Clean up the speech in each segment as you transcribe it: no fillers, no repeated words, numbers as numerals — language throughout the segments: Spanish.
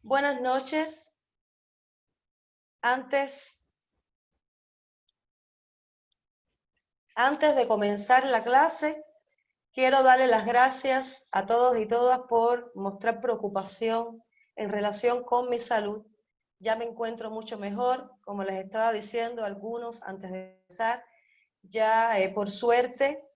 Buenas noches. Antes de comenzar la clase, quiero darle las gracias a todos y todas por mostrar preocupación en relación con mi salud. Ya me encuentro mucho mejor, como les estaba diciendo a algunos antes de empezar. Ya por suerte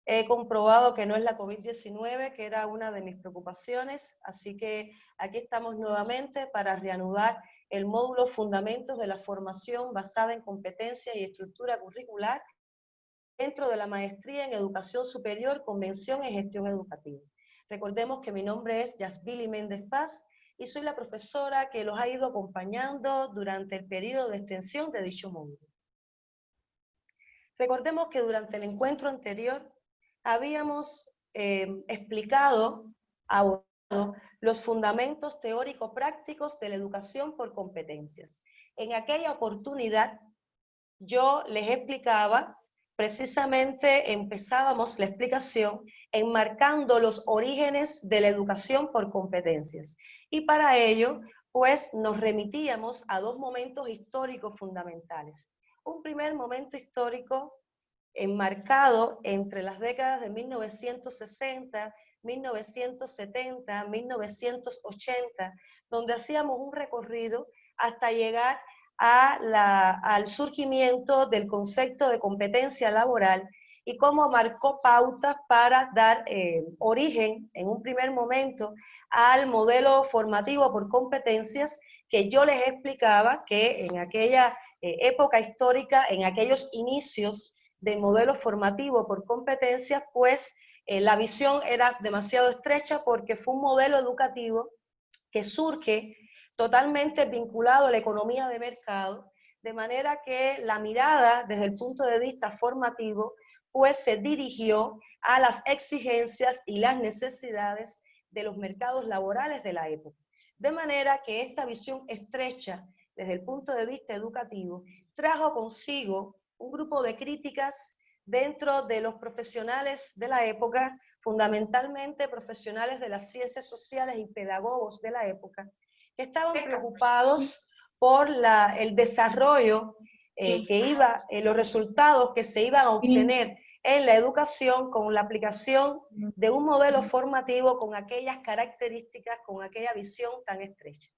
he comprobado que no es la COVID-19, que era una de mis preocupaciones, así que aquí estamos nuevamente para reanudar el módulo Fundamentos de la Formación basada en competencia y estructura curricular dentro de la Maestría en Educación Superior, Convención en Gestión Educativa. Recordemos que mi nombre es Yasbili Méndez Paz y soy la profesora que los ha ido acompañando durante el periodo de extensión de dicho módulo. Recordemos que durante el encuentro anterior habíamos explicado, abordado los fundamentos teórico-prácticos de la educación por competencias. En aquella oportunidad yo les explicaba, precisamente empezábamos la explicación enmarcando los orígenes de la educación por competencias. Y para ello, pues nos remitíamos a dos momentos históricos fundamentales. Un primer momento histórico enmarcado entre las décadas de 1960, 1970, 1980, donde hacíamos un recorrido hasta llegar al surgimiento del concepto de competencia laboral y cómo marcó pautas para dar origen en un primer momento al modelo formativo por competencias que yo les explicaba que en aquella época histórica, en aquellos inicios del modelo formativo por competencias, pues la visión era demasiado estrecha porque fue un modelo educativo que surge totalmente vinculado a la economía de mercado, de manera que la mirada desde el punto de vista formativo pues se dirigió a las exigencias y las necesidades de los mercados laborales de la época. De manera que esta visión estrecha desde el punto de vista educativo trajo consigo un grupo de críticas dentro de los profesionales de la época, fundamentalmente profesionales de las ciencias sociales y pedagogos de la época, que estaban preocupados por el desarrollo los resultados que se iban a obtener en la educación con la aplicación de un modelo formativo con aquellas características, con aquella visión tan estrecha.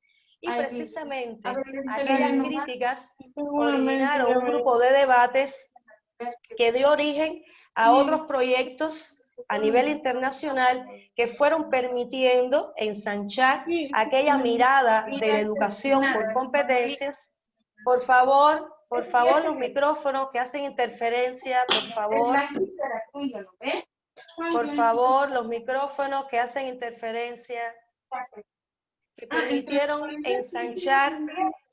Y precisamente aquellas críticas originaron un grupo de debates que dio origen a otros proyectos a nivel internacional que fueron permitiendo ensanchar aquella mirada de la educación por competencias. Por favor, los micrófonos que hacen interferencia, por favor. Por favor, los micrófonos que hacen interferencia, que permitieron ensanchar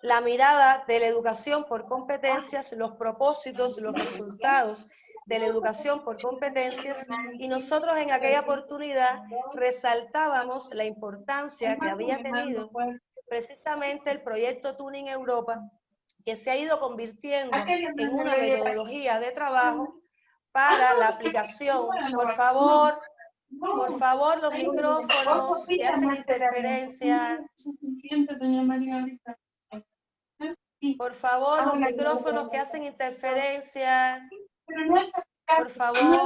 la mirada de la educación por competencias, los propósitos, los resultados de la educación por competencias, y nosotros en aquella oportunidad resaltábamos la importancia que había tenido precisamente el proyecto Tuning Europa, que se ha ido convirtiendo en una metodología de trabajo para la aplicación. Por favor, los micrófonos que hacen interferencia. Por favor, los micrófonos que hacen interferencia. Por favor.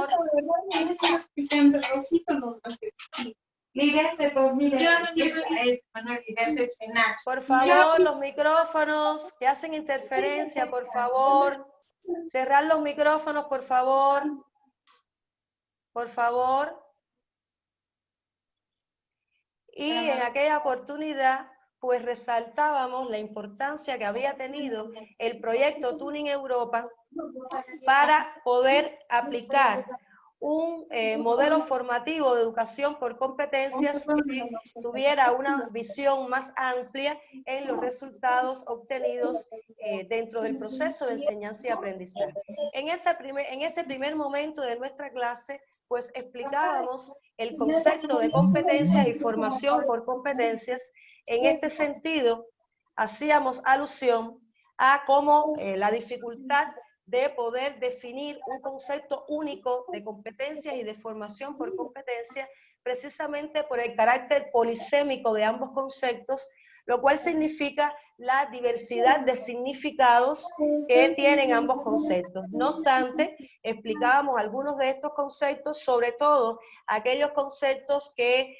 Por favor, los micrófonos que hacen interferencia, por favor. Cerrar los micrófonos, por favor. Por favor. Y en aquella oportunidad, pues resaltábamos la importancia que había tenido el proyecto Tuning Europa para poder aplicar un modelo formativo de educación por competencias que tuviera una visión más amplia en los resultados obtenidos dentro del proceso de enseñanza y aprendizaje. En ese primer momento de nuestra clase, pues explicábamos el concepto de competencias y formación por competencias. En este sentido, hacíamos alusión a cómo la dificultad de poder definir un concepto único de competencias y de formación por competencias precisamente por el carácter polisémico de ambos conceptos, lo cual significa la diversidad de significados que tienen ambos conceptos. No obstante, explicábamos algunos de estos conceptos, sobre todo aquellos conceptos que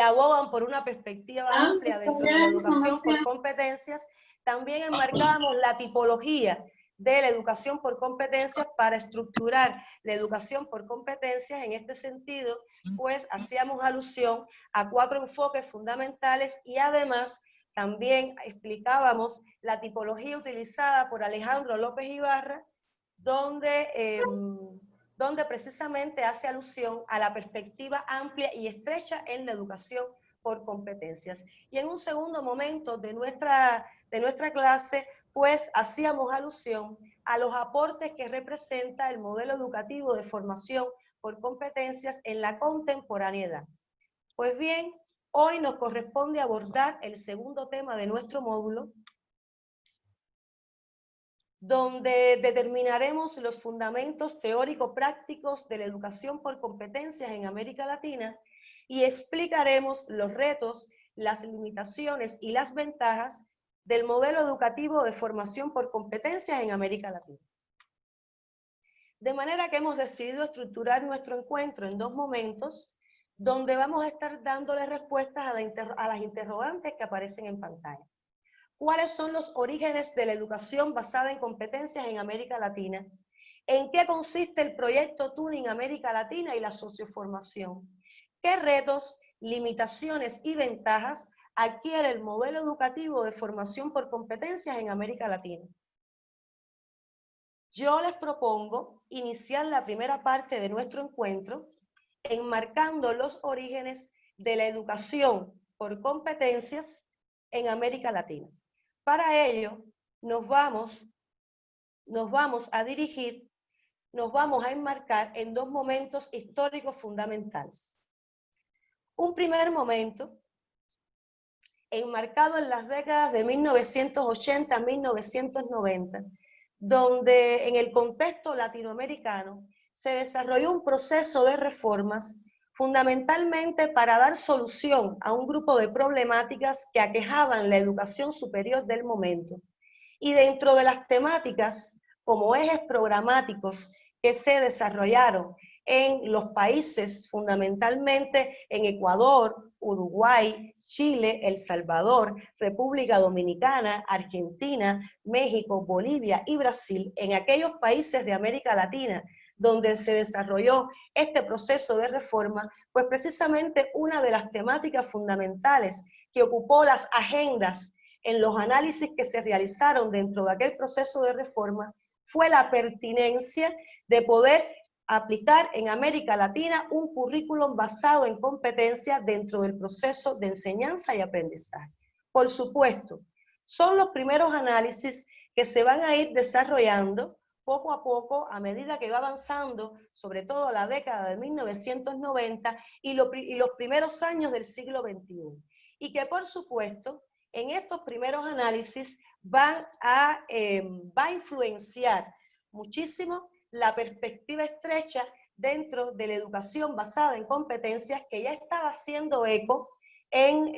abogan por una perspectiva amplia dentro de la educación por competencias. También enmarcábamos la tipología de la educación por competencias para estructurar la educación por competencias. En este sentido, pues hacíamos alusión a 4 enfoques fundamentales y además también explicábamos la tipología utilizada por Alejandro López Ibarra, donde precisamente hace alusión a la perspectiva amplia y estrecha en la educación por competencias. Y en un segundo momento de nuestra clase, pues hacíamos alusión a los aportes que representa el modelo educativo de formación por competencias en la contemporaneidad. Pues bien, hoy nos corresponde abordar el segundo tema de nuestro módulo, donde determinaremos los fundamentos teórico-prácticos de la educación por competencias en América Latina y explicaremos los retos, las limitaciones y las ventajas del modelo educativo de formación por competencias en América Latina. De manera que hemos decidido estructurar nuestro encuentro en 2 momentos, donde vamos a estar dándole respuestas a las interrogantes que aparecen en pantalla. ¿Cuáles son los orígenes de la educación basada en competencias en América Latina? ¿En qué consiste el proyecto Tuning América Latina y la socioformación? ¿Qué retos, limitaciones y ventajas adquiere el modelo educativo de formación por competencias en América Latina? Yo les propongo iniciar la primera parte de nuestro encuentro enmarcando los orígenes de la educación por competencias en América Latina. Para ello, nos vamos a enmarcar en 2 momentos históricos fundamentales. Un primer momento, enmarcado en las décadas de 1980 a 1990, donde en el contexto latinoamericano se desarrolló un proceso de reformas fundamentalmente para dar solución a un grupo de problemáticas que aquejaban la educación superior del momento. Y dentro de las temáticas, como ejes programáticos que se desarrollaron en los países, fundamentalmente en Ecuador, Uruguay, Chile, El Salvador, República Dominicana, Argentina, México, Bolivia y Brasil, en aquellos países de América Latina donde se desarrolló este proceso de reforma, pues precisamente una de las temáticas fundamentales que ocupó las agendas en los análisis que se realizaron dentro de aquel proceso de reforma fue la pertinencia de poder aplicar en América Latina un currículum basado en competencias dentro del proceso de enseñanza y aprendizaje. Por supuesto, son los primeros análisis que se van a ir desarrollando poco a poco a medida que va avanzando, sobre todo la década de 1990 y los primeros años del siglo XXI. Y que por supuesto, en estos primeros análisis va a influenciar muchísimo la perspectiva estrecha dentro de la educación basada en competencias que ya estaba haciendo eco en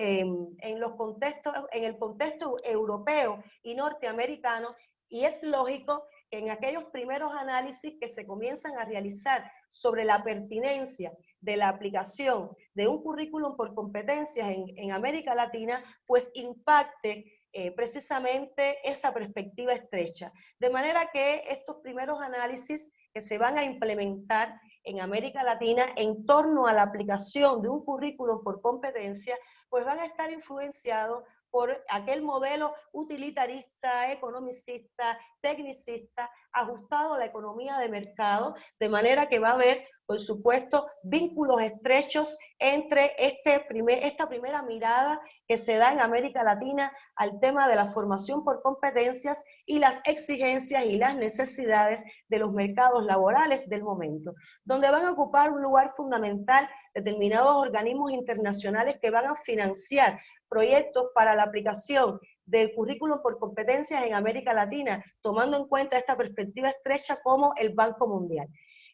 el contexto europeo y norteamericano, y es lógico que en aquellos primeros análisis que se comienzan a realizar sobre la pertinencia de la aplicación de un currículum por competencias en América Latina, pues impacte precisamente esa perspectiva estrecha. De manera que estos primeros análisis que se van a implementar en América Latina en torno a la aplicación de un currículum por competencia, pues van a estar influenciados por aquel modelo utilitarista, economicista, tecnicista, ajustado a la economía de mercado, de manera que va a haber, por supuesto, vínculos estrechos entre esta primera mirada que se da en América Latina al tema de la formación por competencias y las exigencias y las necesidades de los mercados laborales del momento, donde van a ocupar un lugar fundamental determinados organismos internacionales que van a financiar proyectos para la aplicación del currículum por competencias en América Latina, tomando en cuenta esta perspectiva estrecha como el Banco Mundial.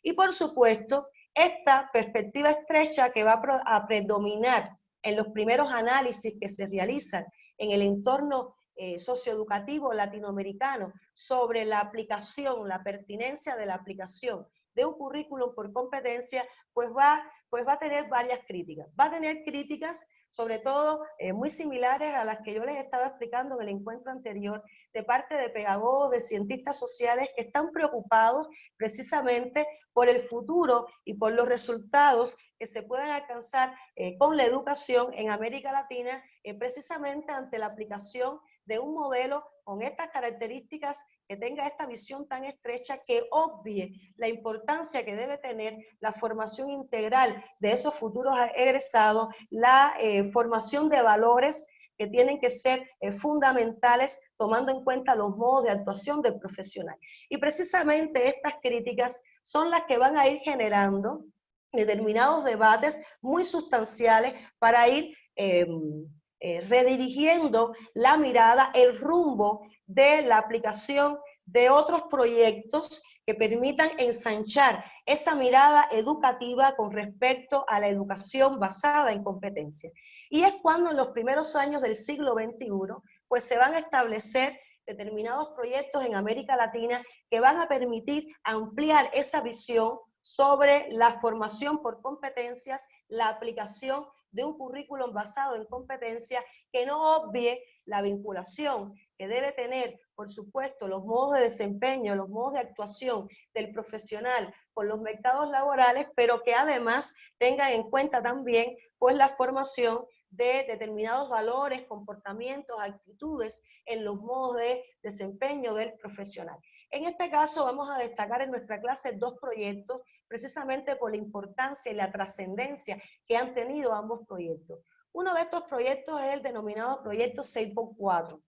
Y por supuesto, Esta perspectiva estrecha que va a predominar en los primeros análisis que se realizan en el entorno socioeducativo latinoamericano sobre la aplicación, la pertinencia de la aplicación de un currículum por competencia, pues va a tener varias críticas. Va a tener críticas sobre todo muy similares a las que yo les estaba explicando en el encuentro anterior, de parte de pedagogos, de cientistas sociales que están preocupados precisamente por el futuro y por los resultados que se puedan alcanzar con la educación en América Latina, precisamente ante la aplicación de un modelo con estas características, que tenga esta visión tan estrecha, que obvie la importancia que debe tener la formación integral de esos futuros egresados, la formación de valores que tienen que ser fundamentales, tomando en cuenta los modos de actuación del profesional. Y precisamente estas críticas son las que van a ir generando determinados debates muy sustanciales para ir redirigiendo la mirada, el rumbo de la aplicación de otros proyectos que permitan ensanchar esa mirada educativa con respecto a la educación basada en competencias. Y es cuando en los primeros años del siglo XXI, pues se van a establecer determinados proyectos en América Latina que van a permitir ampliar esa visión sobre la formación por competencias, la aplicación de un currículum basado en competencias que no obvie la vinculación que debe tener, por supuesto, los modos de desempeño, los modos de actuación del profesional con los mercados laborales, pero que además tengan en cuenta también pues la formación de determinados valores, comportamientos, actitudes en los modos de desempeño del profesional. En este caso vamos a destacar en nuestra clase dos proyectos, precisamente por la importancia y la trascendencia que han tenido ambos proyectos. Uno de estos proyectos es el denominado proyecto 6x4,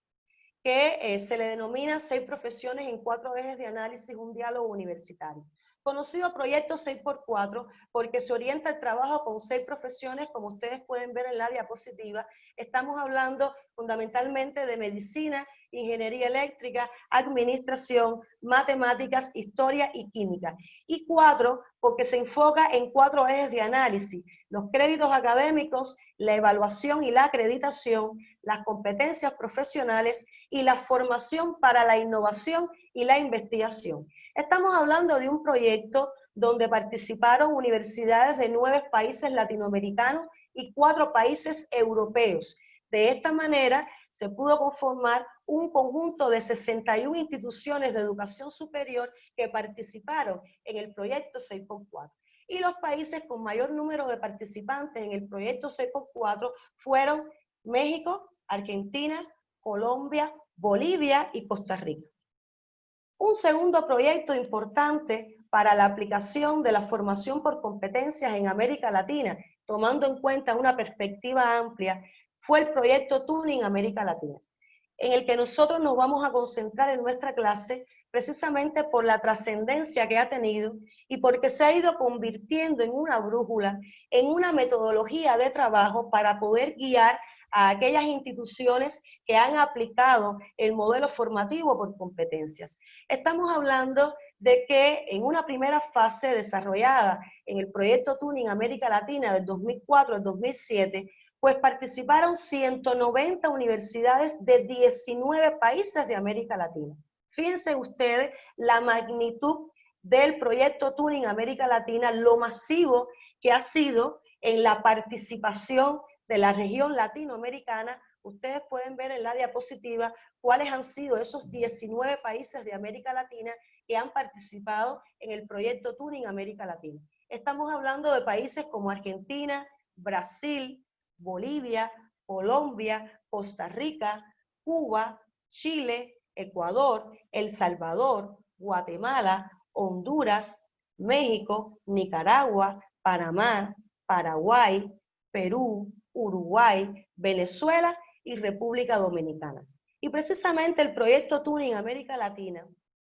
que se le denomina 6 profesiones en 4 ejes de análisis, un diálogo universitario. Conocido proyecto 6x4 porque se orienta el trabajo con 6 profesiones, como ustedes pueden ver en la diapositiva. Estamos hablando fundamentalmente de medicina, ingeniería eléctrica, administración, matemáticas, historia y química. Y 4 porque se enfoca en 4 ejes de análisis: los créditos académicos, la evaluación y la acreditación, las competencias profesionales y la formación para la innovación y la investigación. Estamos hablando de un proyecto donde participaron universidades de 9 países latinoamericanos y 4 países europeos. De esta manera se pudo conformar un conjunto de 61 instituciones de educación superior que participaron en el proyecto 6x4. Y los países con mayor número de participantes en el proyecto 6x4 fueron México, Argentina, Colombia, Bolivia y Costa Rica. Un segundo proyecto importante para la aplicación de la formación por competencias en América Latina, tomando en cuenta una perspectiva amplia, fue el proyecto Tuning América Latina, en el que nosotros nos vamos a concentrar en nuestra clase precisamente por la trascendencia que ha tenido y porque se ha ido convirtiendo en una brújula, en una metodología de trabajo para poder guiar a aquellas instituciones que han aplicado el modelo formativo por competencias. Estamos hablando de que en una primera fase desarrollada en el proyecto Tuning América Latina del 2004 al 2007, pues participaron 190 universidades de 19 países de América Latina. Fíjense ustedes la magnitud del proyecto Tuning América Latina, lo masivo que ha sido en la participación de la región latinoamericana. Ustedes pueden ver en la diapositiva cuáles han sido esos 19 países de América Latina que han participado en el proyecto Tuning América Latina. Estamos hablando de países como Argentina, Brasil, Bolivia, Colombia, Costa Rica, Cuba, Chile, Ecuador, El Salvador, Guatemala, Honduras, México, Nicaragua, Panamá, Paraguay, Perú, Uruguay, Venezuela y República Dominicana. Y precisamente el proyecto Tuning América Latina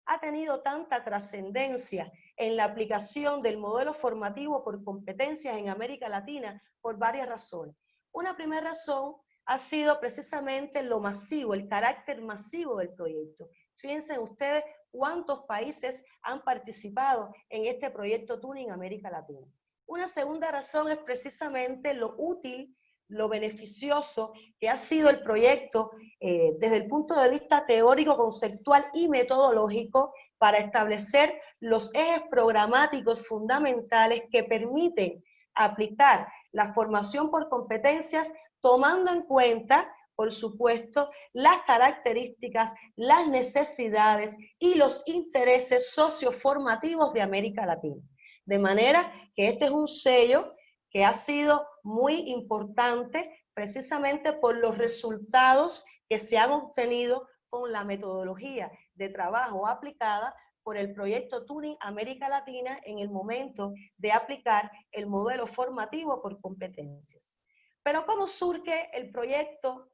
ha tenido tanta trascendencia en la aplicación del modelo formativo por competencias en América Latina por varias razones. Una primera razón ha sido precisamente lo masivo, el carácter masivo del proyecto. Fíjense ustedes cuántos países han participado en este proyecto Tuning América Latina. Una segunda razón es precisamente lo útil, lo beneficioso que ha sido el proyecto desde el punto de vista teórico, conceptual y metodológico para establecer los ejes programáticos fundamentales que permiten aplicar la formación por competencias tomando en cuenta, por supuesto, las características, las necesidades y los intereses socioformativos de América Latina. De manera que este es un sello que ha sido muy importante precisamente por los resultados que se han obtenido con la metodología de trabajo aplicada por el proyecto Turing América Latina en el momento de aplicar el modelo formativo por competencias. Pero ¿cómo surge el proyecto?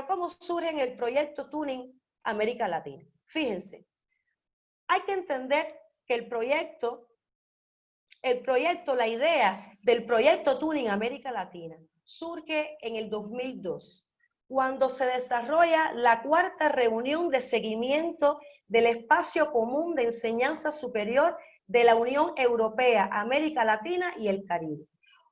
¿Cómo surge en el proyecto Turing América Latina? Fíjense, hay que entender que el proyecto, la idea del proyecto Turing América Latina surge en el 2002, cuando se desarrolla la cuarta reunión de seguimiento del espacio común de enseñanza superior de la Unión Europea, América Latina y el Caribe.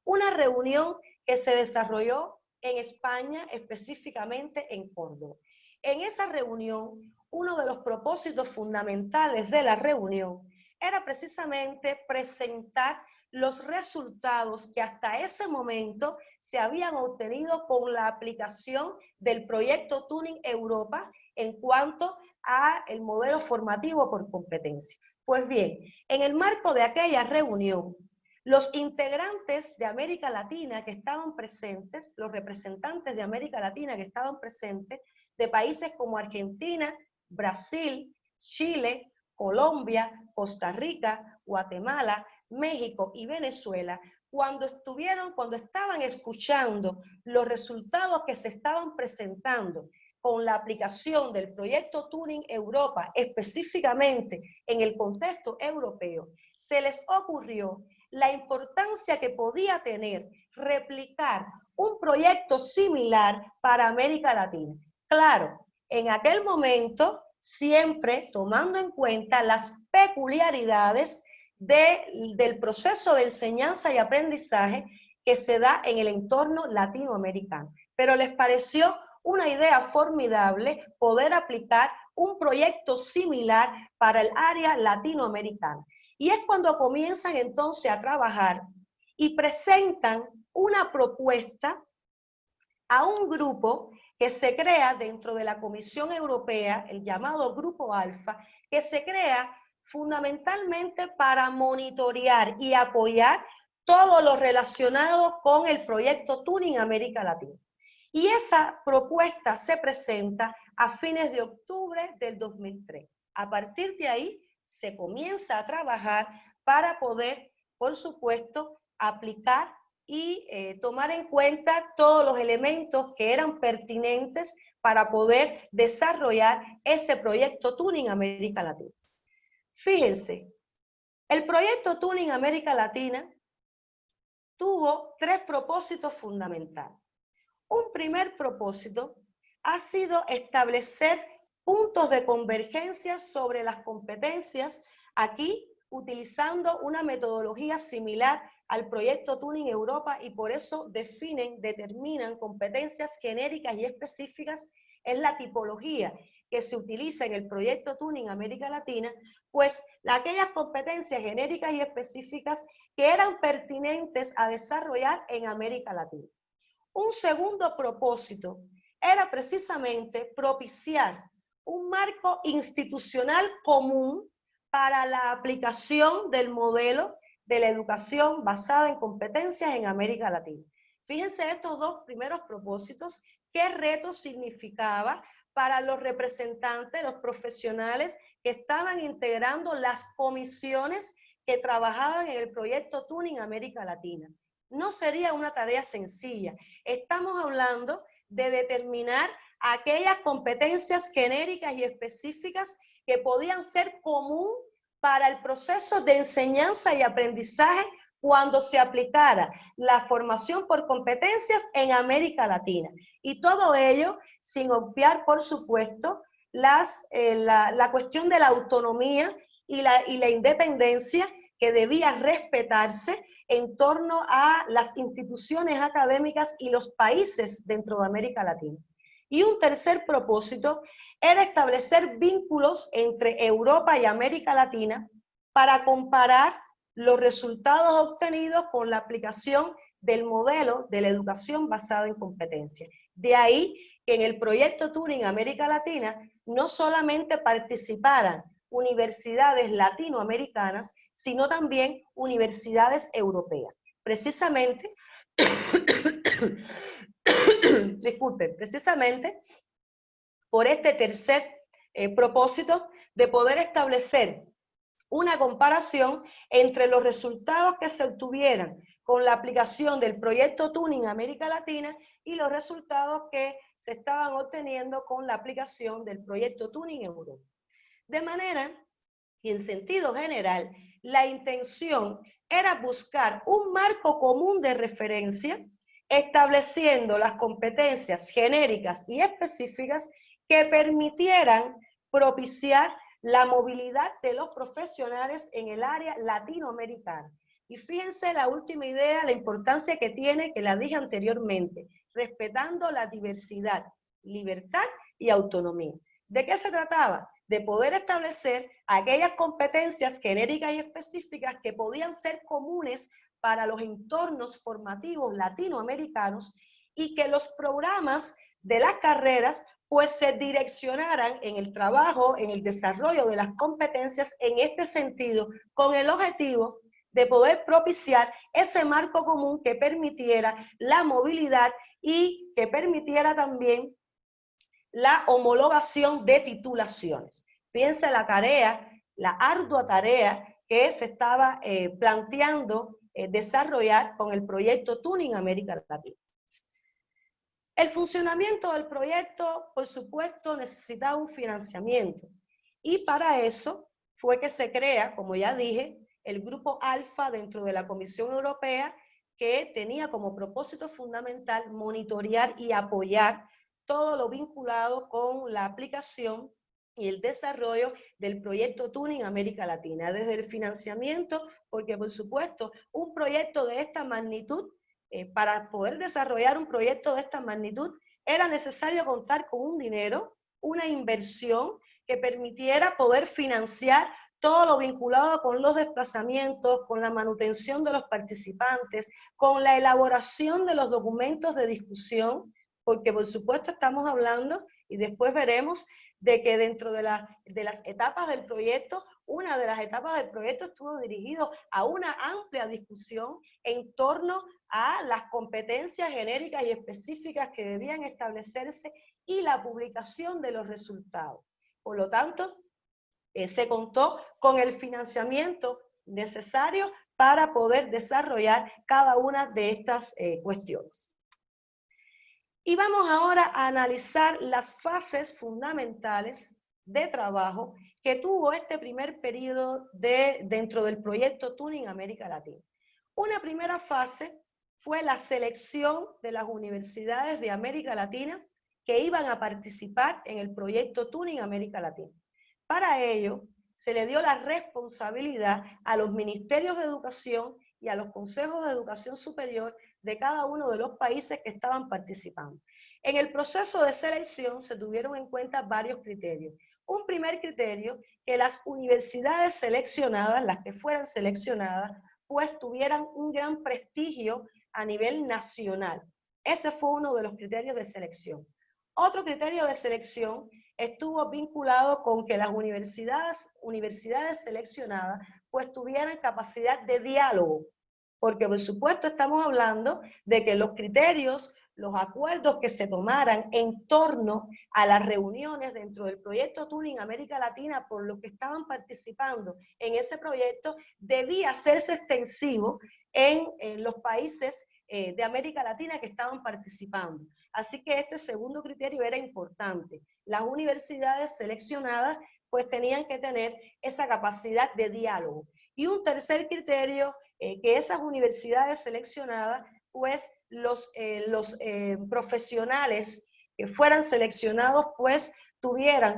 Una reunión que se desarrolló en España, específicamente en Córdoba. En esa reunión, uno de los propósitos fundamentales de la reunión era precisamente presentar los resultados que hasta ese momento se habían obtenido con la aplicación del proyecto Turing Europa en cuanto a el modelo formativo por competencia. Pues bien, en el marco de aquella reunión, los integrantes de América Latina que estaban presentes, los representantes de América Latina que estaban presentes, de países como Argentina, Brasil, Chile, Colombia, Costa Rica, Guatemala, México y Venezuela, cuando estaban escuchando los resultados que se estaban presentando con la aplicación del proyecto Turing Europa, específicamente en el contexto europeo, se les ocurrió la importancia que podía tener replicar un proyecto similar para América Latina. Claro, en aquel momento, siempre tomando en cuenta las peculiaridades del proceso de enseñanza y aprendizaje que se da en el entorno latinoamericano. Pero les pareció una idea formidable poder aplicar un proyecto similar para el área latinoamericana. Y es cuando comienzan entonces a trabajar y presentan una propuesta a un grupo que se crea dentro de la Comisión Europea, el llamado Grupo Alfa, que se crea fundamentalmente para monitorear y apoyar todo lo relacionado con el proyecto Turing América Latina. Y esa propuesta se presenta a fines de octubre del 2003. A partir de ahí se comienza a trabajar para poder, por supuesto, aplicar y tomar en cuenta todos los elementos que eran pertinentes para poder desarrollar ese proyecto Turing América Latina. Fíjense, el proyecto Turing América Latina tuvo tres propósitos fundamentales. Un primer propósito ha sido establecer puntos de convergencia sobre las competencias, aquí utilizando una metodología similar al proyecto Turing Europa, y por eso determinan competencias genéricas y específicas en la tipología que se utiliza en el proyecto Turing América Latina, pues aquellas competencias genéricas y específicas que eran pertinentes a desarrollar en América Latina. Un segundo propósito era precisamente propiciar un marco institucional común para la aplicación del modelo de la educación basada en competencias en América Latina. Fíjense estos dos primeros propósitos, qué reto significaba para los representantes, los profesionales que estaban integrando las comisiones que trabajaban en el proyecto Turing América Latina. No sería una tarea sencilla. Estamos hablando de determinar aquellas competencias genéricas y específicas que podían ser común para el proceso de enseñanza y aprendizaje cuando se aplicara la formación por competencias en América Latina. Y todo ello sin obviar, por supuesto, la cuestión de la autonomía y la independencia que debía respetarse en torno a las instituciones académicas y los países dentro de América Latina. Y un tercer propósito era establecer vínculos entre Europa y América Latina para comparar los resultados obtenidos con la aplicación del modelo de la educación basada en competencias. De ahí que en el proyecto Turing América Latina no solamente participaran universidades latinoamericanas, sino también universidades europeas. Precisamente, disculpen, precisamente por este tercer propósito de poder establecer una comparación entre los resultados que se obtuvieran con la aplicación del proyecto Turing América Latina y los resultados que se estaban obteniendo con la aplicación del proyecto Turing Europa. De manera que en sentido general, la intención era buscar un marco común de referencia, estableciendo las competencias genéricas y específicas que permitieran propiciar la movilidad de los profesionales en el área latinoamericana. Y fíjense la última idea, la importancia que tiene, que la dije anteriormente, respetando la diversidad, libertad y autonomía. ¿De qué se trataba? De poder establecer aquellas competencias genéricas y específicas que podían ser comunes para los entornos formativos latinoamericanos y que los programas de las carreras pues se direccionaran en el trabajo, en el desarrollo de las competencias en este sentido, con el objetivo de poder propiciar ese marco común que permitiera la movilidad y que permitiera también la homologación de titulaciones. Fíjense la tarea, la ardua tarea que se estaba planteando desarrollar con el proyecto Turing América Latina. El funcionamiento del proyecto, por supuesto, necesitaba un financiamiento y para eso fue que se crea, como ya dije, el grupo Alfa dentro de la Comisión Europea, que tenía como propósito fundamental monitorear y apoyar todo lo vinculado con la aplicación y el desarrollo del proyecto Turing América Latina, desde el financiamiento, porque por supuesto un proyecto de esta magnitud, para poder desarrollar un proyecto de esta magnitud, era necesario contar con un dinero, una inversión que permitiera poder financiar todo lo vinculado con los desplazamientos, con la manutención de los participantes, con la elaboración de los documentos de discusión, porque por supuesto estamos hablando, y después veremos, de que dentro de las etapas del proyecto, una de las etapas del proyecto estuvo dirigido a una amplia discusión en torno a las competencias genéricas y específicas que debían establecerse y la publicación de los resultados. Por lo tanto, se contó con el financiamiento necesario para poder desarrollar cada una de estas cuestiones. Y vamos ahora a analizar las fases fundamentales de trabajo que tuvo este primer periodo dentro del proyecto Turing América Latina. Una primera fase fue la selección de las universidades de América Latina que iban a participar en el proyecto Turing América Latina. Para ello, se le dio la responsabilidad a los ministerios de educación y a los consejos de educación superior de cada uno de los países que estaban participando. En el proceso de selección se tuvieron en cuenta varios criterios. Un primer criterio, que las universidades seleccionadas, las que fueran seleccionadas, pues tuvieran un gran prestigio a nivel nacional. Ese fue uno de los criterios de selección. Otro criterio de selección estuvo vinculado con que las universidades seleccionadas pues tuvieran capacidad de diálogo, porque por supuesto estamos hablando de que los criterios, los acuerdos que se tomaran en torno a las reuniones dentro del proyecto Turing América Latina por los que estaban participando en ese proyecto, debía hacerse extensivo en los países de América Latina que estaban participando. Así que este segundo criterio era importante. Las universidades seleccionadas pues tenían que tener esa capacidad de diálogo. Y un tercer criterio, que esas universidades seleccionadas, pues los profesionales que fueran seleccionados, pues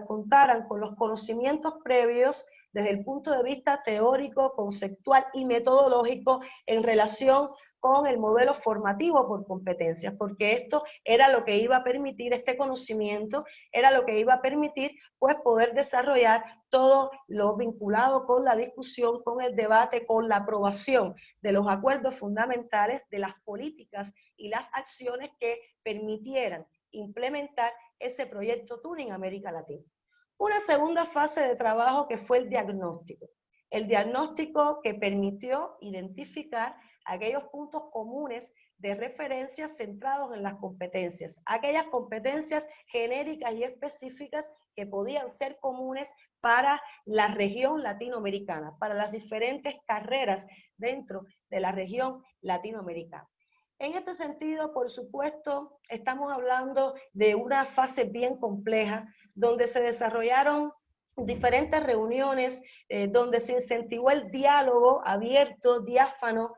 contaran con los conocimientos previos desde el punto de vista teórico, conceptual y metodológico en relación con el modelo formativo por competencias, porque esto era lo que iba a permitir, este conocimiento era lo que iba a permitir pues poder desarrollar todo lo vinculado con la discusión, con el debate, con la aprobación de los acuerdos fundamentales, de las políticas y las acciones que permitieran implementar ese proyecto Turing América Latina. Una segunda fase de trabajo que fue el diagnóstico. El diagnóstico que permitió identificar aquellos puntos comunes de referencia centrados en las competencias, aquellas competencias genéricas y específicas que podían ser comunes para la región latinoamericana, para las diferentes carreras dentro de la región latinoamericana. En este sentido, por supuesto, estamos hablando de una fase bien compleja, donde se desarrollaron diferentes reuniones, donde se incentivó el diálogo abierto, diáfano,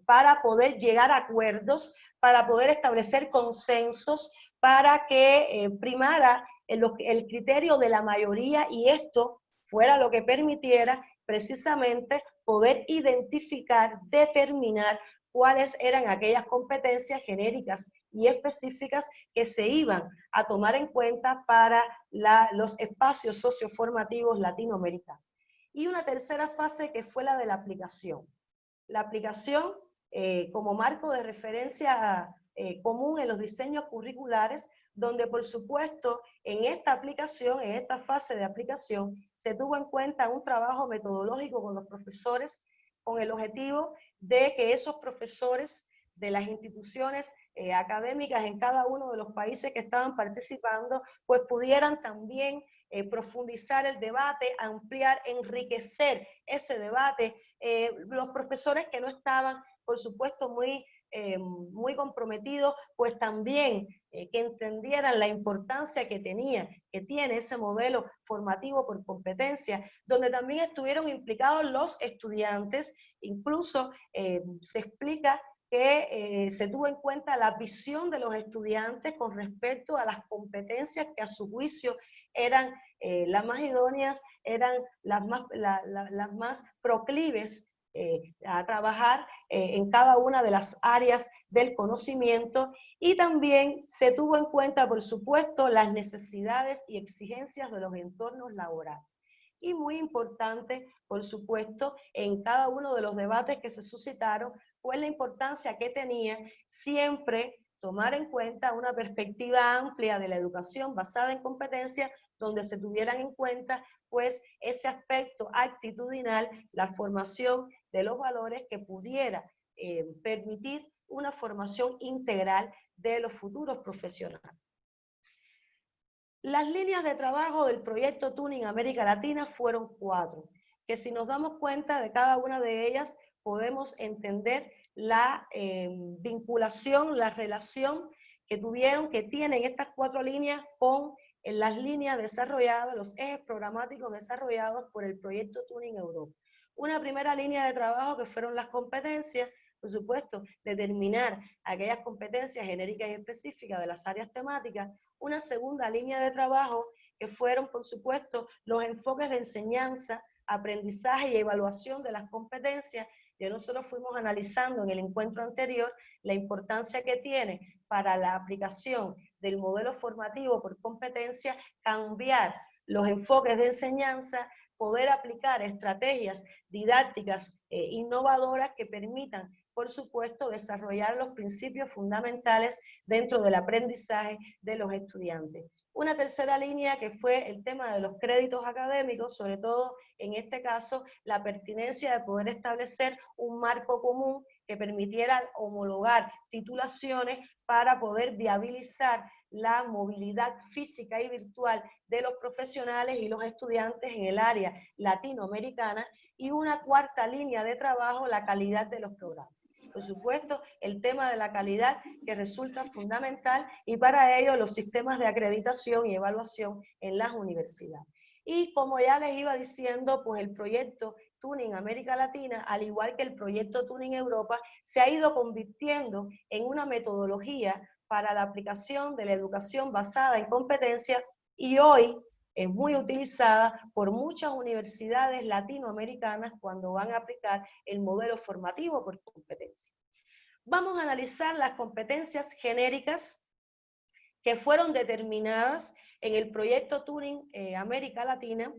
para poder llegar a acuerdos, para poder establecer consensos, para que primara el criterio de la mayoría y esto fuera lo que permitiera precisamente poder identificar, determinar cuáles eran aquellas competencias genéricas y específicas que se iban a tomar en cuenta para los espacios socioformativos latinoamericanos. Y una tercera fase que fue la de la aplicación. La aplicación como marco de referencia común en los diseños curriculares, donde por supuesto en esta aplicación, en esta fase de aplicación, se tuvo en cuenta un trabajo metodológico con los profesores, con el objetivo de que esos profesores de las instituciones académicas en cada uno de los países que estaban participando, pues pudieran también profundizar el debate, ampliar, enriquecer ese debate. Los profesores que no estaban, por supuesto, muy comprometidos, pues también que entendieran la importancia que tiene ese modelo formativo por competencia, donde también estuvieron implicados los estudiantes, incluso se explica que se tuvo en cuenta la visión de los estudiantes con respecto a las competencias que a su juicio eran las más idóneas, eran las más proclives a trabajar en cada una de las áreas del conocimiento y también se tuvo en cuenta, por supuesto, las necesidades y exigencias de los entornos laborales. Y muy importante, por supuesto, en cada uno de los debates que se suscitaron, fue la importancia que tenía siempre tomar en cuenta una perspectiva amplia de la educación basada en competencias, donde se tuvieran en cuenta pues ese aspecto actitudinal, la formación de los valores que pudiera permitir una formación integral de los futuros profesionales. Las líneas de trabajo del proyecto Turing América Latina fueron 4, que si nos damos cuenta de cada una de ellas, podemos entender la vinculación, la relación que tienen estas 4 líneas con las líneas desarrolladas, los ejes programáticos desarrollados por el proyecto Turing Europa. Una primera línea de trabajo que fueron las competencias, por supuesto, determinar aquellas competencias genéricas y específicas de las áreas temáticas. Una segunda línea de trabajo que fueron, por supuesto, los enfoques de enseñanza, aprendizaje y evaluación de las competencias. Ya nosotros fuimos analizando en el encuentro anterior la importancia que tiene para la aplicación del modelo formativo por competencia cambiar los enfoques de enseñanza, poder aplicar estrategias didácticas innovadoras que permitan, por supuesto, desarrollar los principios fundamentales dentro del aprendizaje de los estudiantes. Una tercera línea que fue el tema de los créditos académicos, sobre todo en este caso la pertinencia de poder establecer un marco común que permitiera homologar titulaciones para poder viabilizar la movilidad física y virtual de los profesionales y los estudiantes en el área latinoamericana. Y una cuarta línea de trabajo, la calidad de los programas. Por supuesto, el tema de la calidad que resulta fundamental y para ello los sistemas de acreditación y evaluación en las universidades. Y como ya les iba diciendo, pues el proyecto Turing América Latina, al igual que el proyecto Turing Europa, se ha ido convirtiendo en una metodología para la aplicación de la educación basada en competencias y hoy es muy utilizada por muchas universidades latinoamericanas cuando van a aplicar el modelo formativo por competencia. Vamos a analizar las competencias genéricas que fueron determinadas en el proyecto Turing América Latina.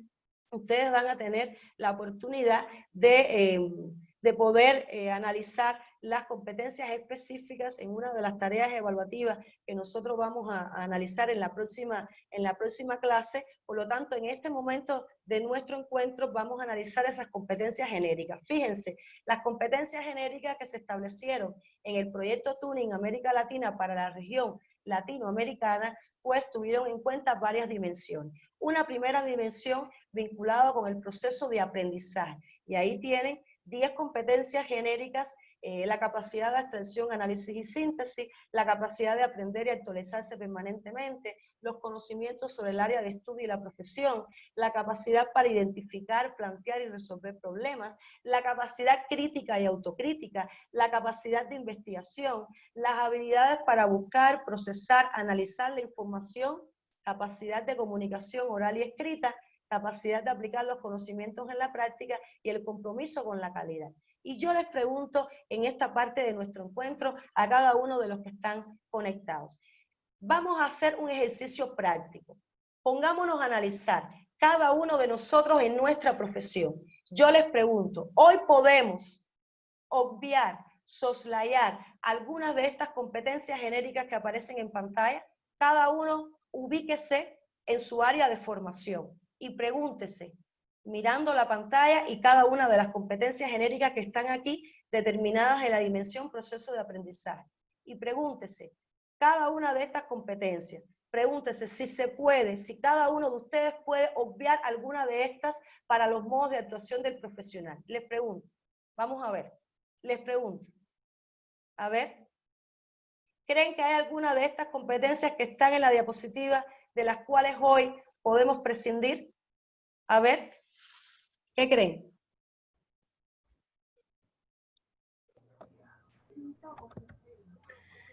Ustedes van a tener la oportunidad de poder analizar las competencias específicas en una de las tareas evaluativas que nosotros vamos a analizar en la próxima clase. Por lo tanto, en este momento de nuestro encuentro vamos a analizar esas competencias genéricas. Fíjense, las competencias genéricas que se establecieron en el proyecto Turing América Latina para la región latinoamericana, pues tuvieron en cuenta varias dimensiones. Una primera dimensión vinculada con el proceso de aprendizaje, y ahí tienen 10 competencias genéricas, la capacidad de abstracción, análisis y síntesis, la capacidad de aprender y actualizarse permanentemente, los conocimientos sobre el área de estudio y la profesión, la capacidad para identificar, plantear y resolver problemas, la capacidad crítica y autocrítica, la capacidad de investigación, las habilidades para buscar, procesar, analizar la información, capacidad de comunicación oral y escrita, capacidad de aplicar los conocimientos en la práctica y el compromiso con la calidad. Y yo les pregunto en esta parte de nuestro encuentro a cada uno de los que están conectados. Vamos a hacer un ejercicio práctico. Pongámonos a analizar cada uno de nosotros en nuestra profesión. Yo les pregunto, ¿hoy podemos obviar, soslayar algunas de estas competencias genéricas que aparecen en pantalla? Cada uno ubíquese en su área de formación y pregúntese, mirando la pantalla y cada una de las competencias genéricas que están aquí determinadas en la dimensión proceso de aprendizaje. Y pregúntese, cada una de estas competencias, pregúntese si se puede, si cada uno de ustedes puede obviar alguna de estas para los modos de actuación del profesional. Les pregunto, vamos a ver, les pregunto, a ver, ¿creen que hay alguna de estas competencias que están en la diapositiva de las cuales hoy podemos prescindir? A ver, ¿qué creen?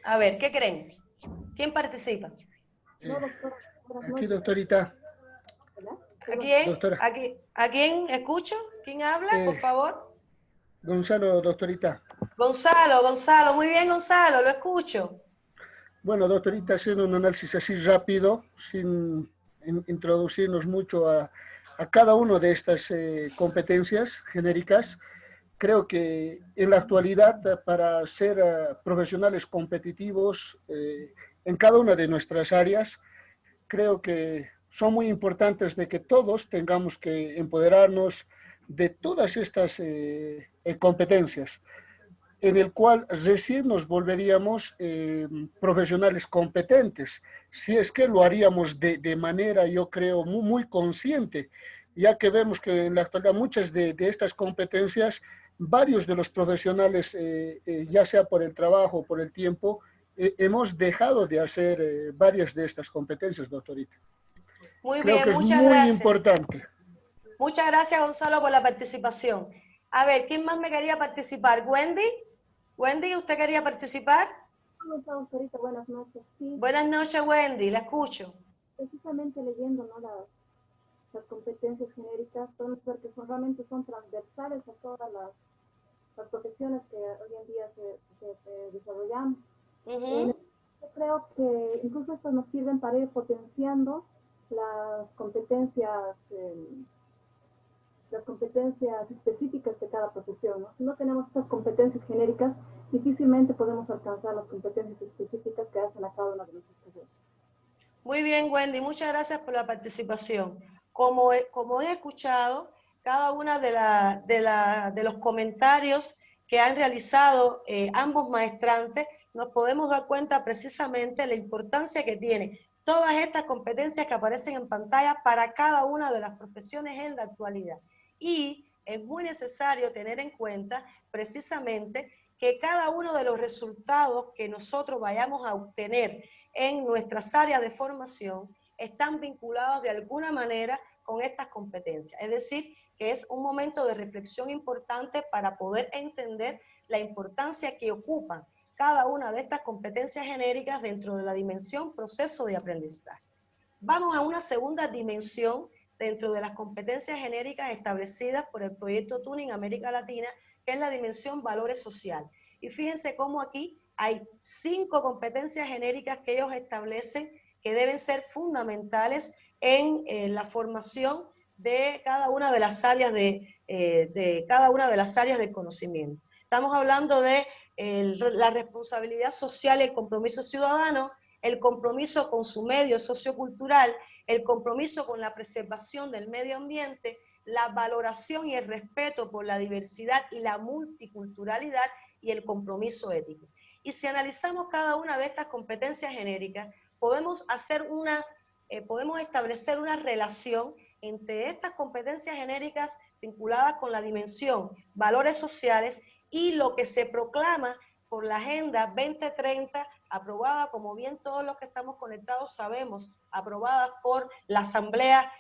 A ver, ¿qué creen? ¿Quién participa? Aquí, doctorita. ¿A quién? Doctora. ¿A quién escucho? ¿Quién habla, por favor? Gonzalo, doctorita. Gonzalo, muy bien, Gonzalo, lo escucho. Bueno, doctorita, haciendo un análisis así rápido, sin introducirnos mucho a cada una de estas competencias genéricas, creo que en la actualidad, para ser profesionales competitivos en cada una de nuestras áreas, creo que son muy importantes de que todos tengamos que empoderarnos de todas estas competencias, en el cual recién nos volveríamos profesionales competentes, si es que lo haríamos de manera, yo creo, muy consciente, ya que vemos que en la actualidad muchas de estas competencias, varios de los profesionales, ya sea por el trabajo o por el tiempo, hemos dejado de hacer varias de estas competencias, doctorita. Muy Creo que bien, es muchas muy gracias. importante. Muchas gracias, Gonzalo, por la participación. A ver, ¿quién más me quería participar? ¿Wendy? ¿Wendy, usted quería participar? ¿Cómo está, doctorita? Buenas noches. Sí, Buenas noches, Wendy, la escucho. precisamente leyendo, ¿no?, las competencias genéricas, podemos ver que realmente son transversales a todas las profesiones que hoy en día se desarrollamos. Yo creo que incluso estas nos sirven para ir potenciando las competencias específicas de cada profesión, ¿no? Si no tenemos estas competencias genéricas, difícilmente podemos alcanzar las competencias específicas que hacen a cada una de nuestras carreras. Muy bien, Wendy, muchas gracias por la participación. Como he escuchado, cada una de los comentarios que han realizado ambos maestrantes, nos podemos dar cuenta precisamente de la importancia que tiene todas estas competencias que aparecen en pantalla para cada una de las profesiones en la actualidad. Y es muy necesario tener en cuenta precisamente que cada uno de los resultados que nosotros vayamos a obtener en nuestras áreas de formación están vinculados de alguna manera con estas competencias. Es decir, que es un momento de reflexión importante para poder entender la importancia que ocupan cada una de estas competencias genéricas dentro de la dimensión proceso de aprendizaje. vamos a una segunda dimensión dentro de las competencias genéricas establecidas por el proyecto Tuning América Latina, que es la dimensión valores social. Y fíjense cómo aquí hay 5 competencias genéricas que ellos establecen que deben ser fundamentales en la formación de cada una de las áreas del conocimiento. Estamos hablando de la responsabilidad social y el compromiso ciudadano, el compromiso con su medio sociocultural, el compromiso con la preservación del medio ambiente, la valoración y el respeto por la diversidad y la multiculturalidad y el compromiso ético. Y si analizamos cada una de estas competencias genéricas, podemos establecer una relación entre estas competencias genéricas vinculadas con la dimensión valores sociales y lo que se proclama por la Agenda 2030, aprobada, como bien todos los que estamos conectados sabemos, aprobada por la Asamblea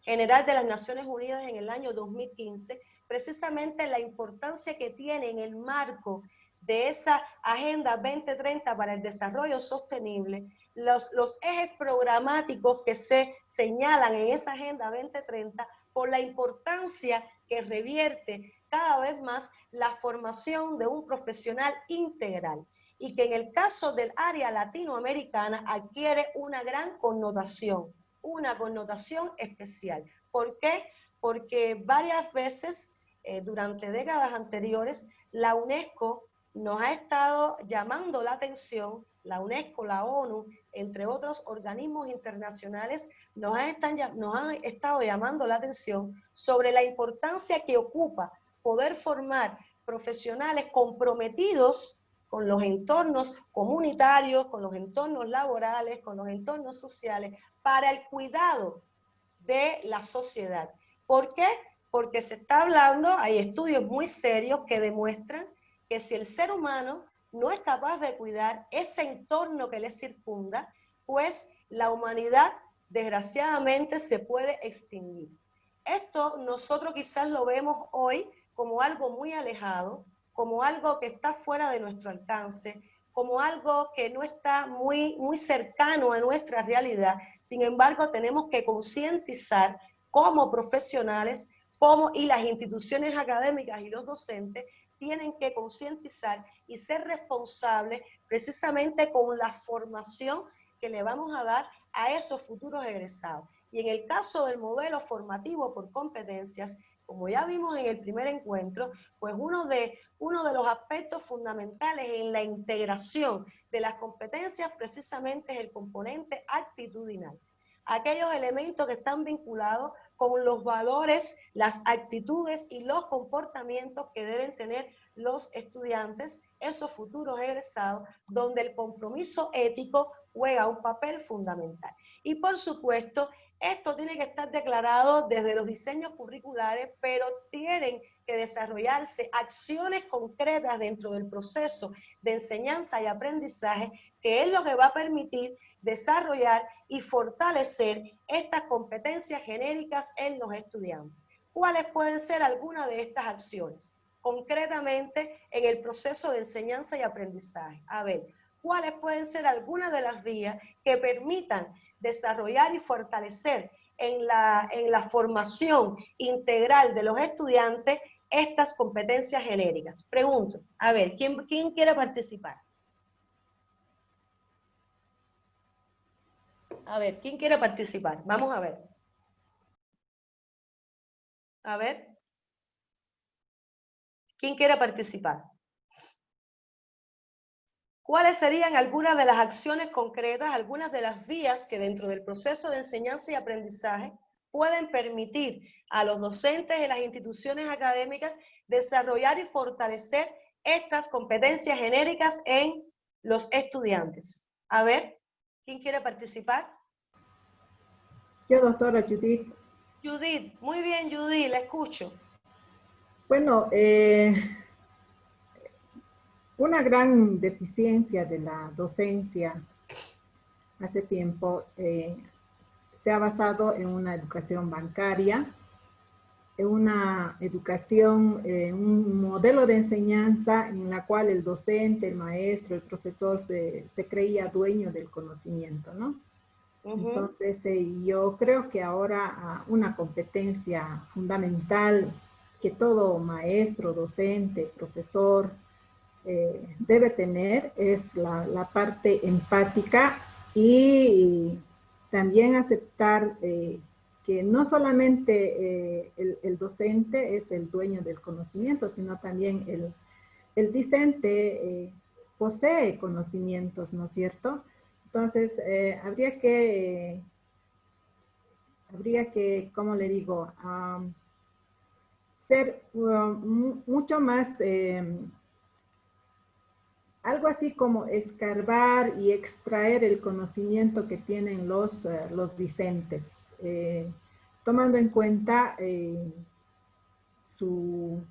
General de las Naciones Unidas en el año 2015, precisamente la importancia que tiene en el marco de esa Agenda 2030 para el desarrollo sostenible, los ejes programáticos que se señalan en esa Agenda 2030 por la importancia que revierte cada vez más la formación de un profesional integral y que en el caso del área latinoamericana adquiere una gran connotación, una connotación especial. ¿Por qué? Porque varias veces durante décadas anteriores la UNESCO nos ha estado llamando la atención, la UNESCO, la ONU, entre otros organismos internacionales, nos han estado llamando la atención sobre la importancia que ocupa poder formar profesionales comprometidos con los entornos comunitarios, con los entornos laborales, con los entornos sociales, para el cuidado de la sociedad. ¿Por qué? Porque se está hablando, hay estudios muy serios que demuestran que si el ser humano no es capaz de cuidar ese entorno que le circunda, pues la humanidad desgraciadamente se puede extinguir. Esto nosotros quizás lo vemos hoy como algo muy alejado, como algo que está fuera de nuestro alcance, como algo que no está muy cercano a nuestra realidad. Sin embargo, tenemos que concientizar como profesionales, y las instituciones académicas y los docentes tienen que concientizar y ser responsables precisamente con la formación que le vamos a dar a esos futuros egresados. Y en el caso del modelo formativo por competencias, como ya vimos en el primer encuentro, pues uno de los aspectos fundamentales en la integración de las competencias precisamente es el componente actitudinal. Aquellos elementos que están vinculados con los valores, las actitudes y los comportamientos que deben tener los estudiantes, esos futuros egresados, donde el compromiso ético juega un papel fundamental. Y por supuesto, esto tiene que estar declarado desde los diseños curriculares, pero tienen que desarrollarse acciones concretas dentro del proceso de enseñanza y aprendizaje, que es lo que va a permitir desarrollar y fortalecer estas competencias genéricas en los estudiantes. ¿Cuáles pueden ser algunas de estas acciones? Concretamente en el proceso de enseñanza y aprendizaje. A ver, ¿cuáles pueden ser algunas de las vías que permitan desarrollar y fortalecer en la formación integral de los estudiantes estas competencias genéricas? Pregunto, a ver, ¿quién quiere participar? A ver, ¿quién quiere participar? Vamos a ver. A ver. ¿Quién quiere participar? ¿Cuáles serían algunas de las acciones concretas, algunas de las vías que dentro del proceso de enseñanza y aprendizaje pueden permitir a los docentes de las instituciones académicas desarrollar y fortalecer estas competencias genéricas en los estudiantes? A ver, ¿quién quiere participar? Yo, doctora Judith. Judith, muy bien Judith, la escucho. Bueno, una gran deficiencia de la docencia hace tiempo se ha basado en una educación bancaria, en una educación, un modelo de enseñanza en la cual el docente, el maestro, el profesor se creía dueño del conocimiento, ¿no? Entonces, yo creo que ahora una competencia fundamental que todo maestro, docente, profesor debe tener es la parte empática y también aceptar que no solamente el docente es el dueño del conocimiento, sino también el discente posee conocimientos, ¿no es cierto? Entonces, habría que, ¿cómo le digo? Ser mucho más, algo así como escarbar y extraer el conocimiento que tienen los discentes, tomando en cuenta su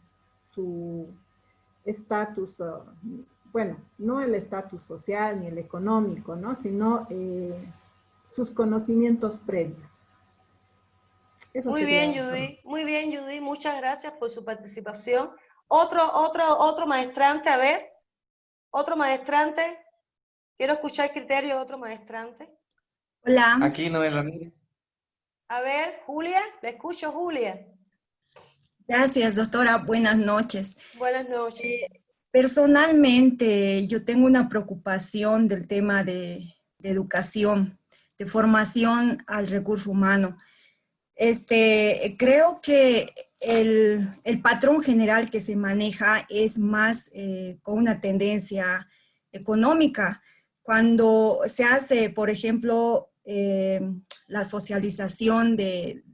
estatus, bueno, no el estatus social ni el económico, ¿no? Sino sus conocimientos previos. Eso Muy sería bien, Judy. Muy bien, Judy. Muchas gracias por su participación. Otro maestrante, a ver. Otro maestrante. Quiero escuchar el criterio de otro maestrante. Hola. Aquí Noé Ramírez. A ver, Julia. Le escucho, Julia. Gracias, doctora. Buenas noches. Buenas noches. Personalmente, yo tengo una preocupación del tema de educación, de formación al recurso humano. Creo que el patrón general que se maneja es más con una tendencia económica. Cuando se hace, por ejemplo, la socialización de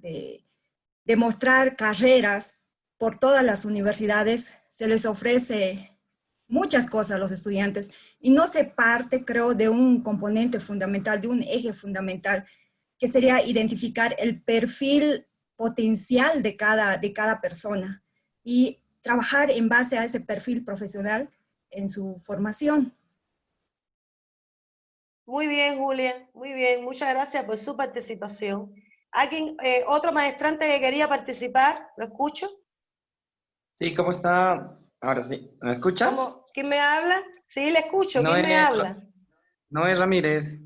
mostrar carreras por todas las universidades, se les ofrece muchas cosas a los estudiantes y no se parte, creo, de un componente fundamental, de un eje fundamental, que sería identificar el perfil potencial de cada persona y trabajar en base a ese perfil profesional en su formación. Muy bien, Julia. Muy bien. Muchas gracias por su participación. ¿Alguien, otro maestrante que quería participar? ¿Lo escucho? Sí, ¿cómo está? Ahora sí, ¿me escucha? ¿Quién me habla? Sí, le escucho. ¿Quién me habla? Noé Ramírez.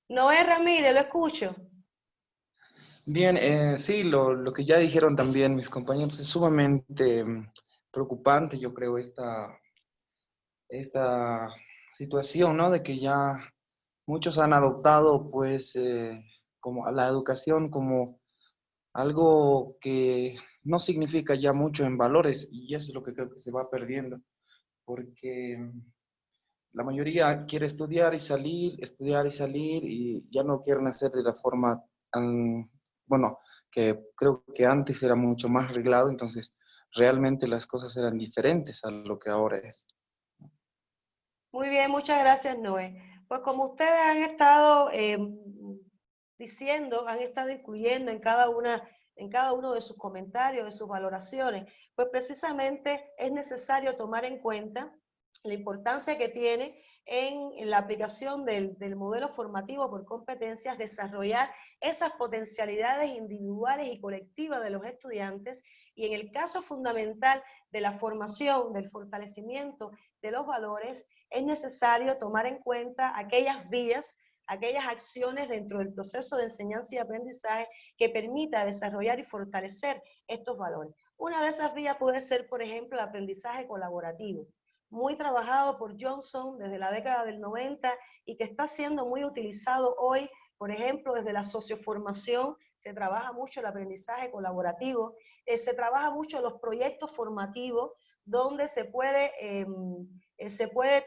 Noé Ramírez, lo escucho. Bien, sí, lo que ya dijeron también mis compañeros es sumamente preocupante, yo creo, esta situación, ¿no? De que ya muchos han adoptado, pues, como a la educación como algo que no significa ya mucho en valores, y eso es lo que creo que se va perdiendo, porque la mayoría quiere estudiar y salir, y ya no quieren hacer de la forma tan, bueno, que creo que antes era mucho más arreglado, entonces realmente las cosas eran diferentes a lo que ahora es. Muy bien, muchas gracias, Noé. Pues como ustedes han estado diciendo, han estado incluyendo en cada uno de sus comentarios, de sus valoraciones, pues precisamente es necesario tomar en cuenta la importancia que tiene en la aplicación del modelo formativo por competencias, desarrollar esas potencialidades individuales y colectivas de los estudiantes, y en el caso fundamental de la formación, del fortalecimiento de los valores, es necesario tomar en cuenta aquellas vías, aquellas acciones dentro del proceso de enseñanza y aprendizaje que permita desarrollar y fortalecer estos valores. Una de esas vías puede ser, por ejemplo, el aprendizaje colaborativo, muy trabajado por Johnson desde la década del 90 y que está siendo muy utilizado hoy, por ejemplo, desde la socioformación. Se trabaja mucho el aprendizaje colaborativo, se trabaja mucho los proyectos formativos, donde se puede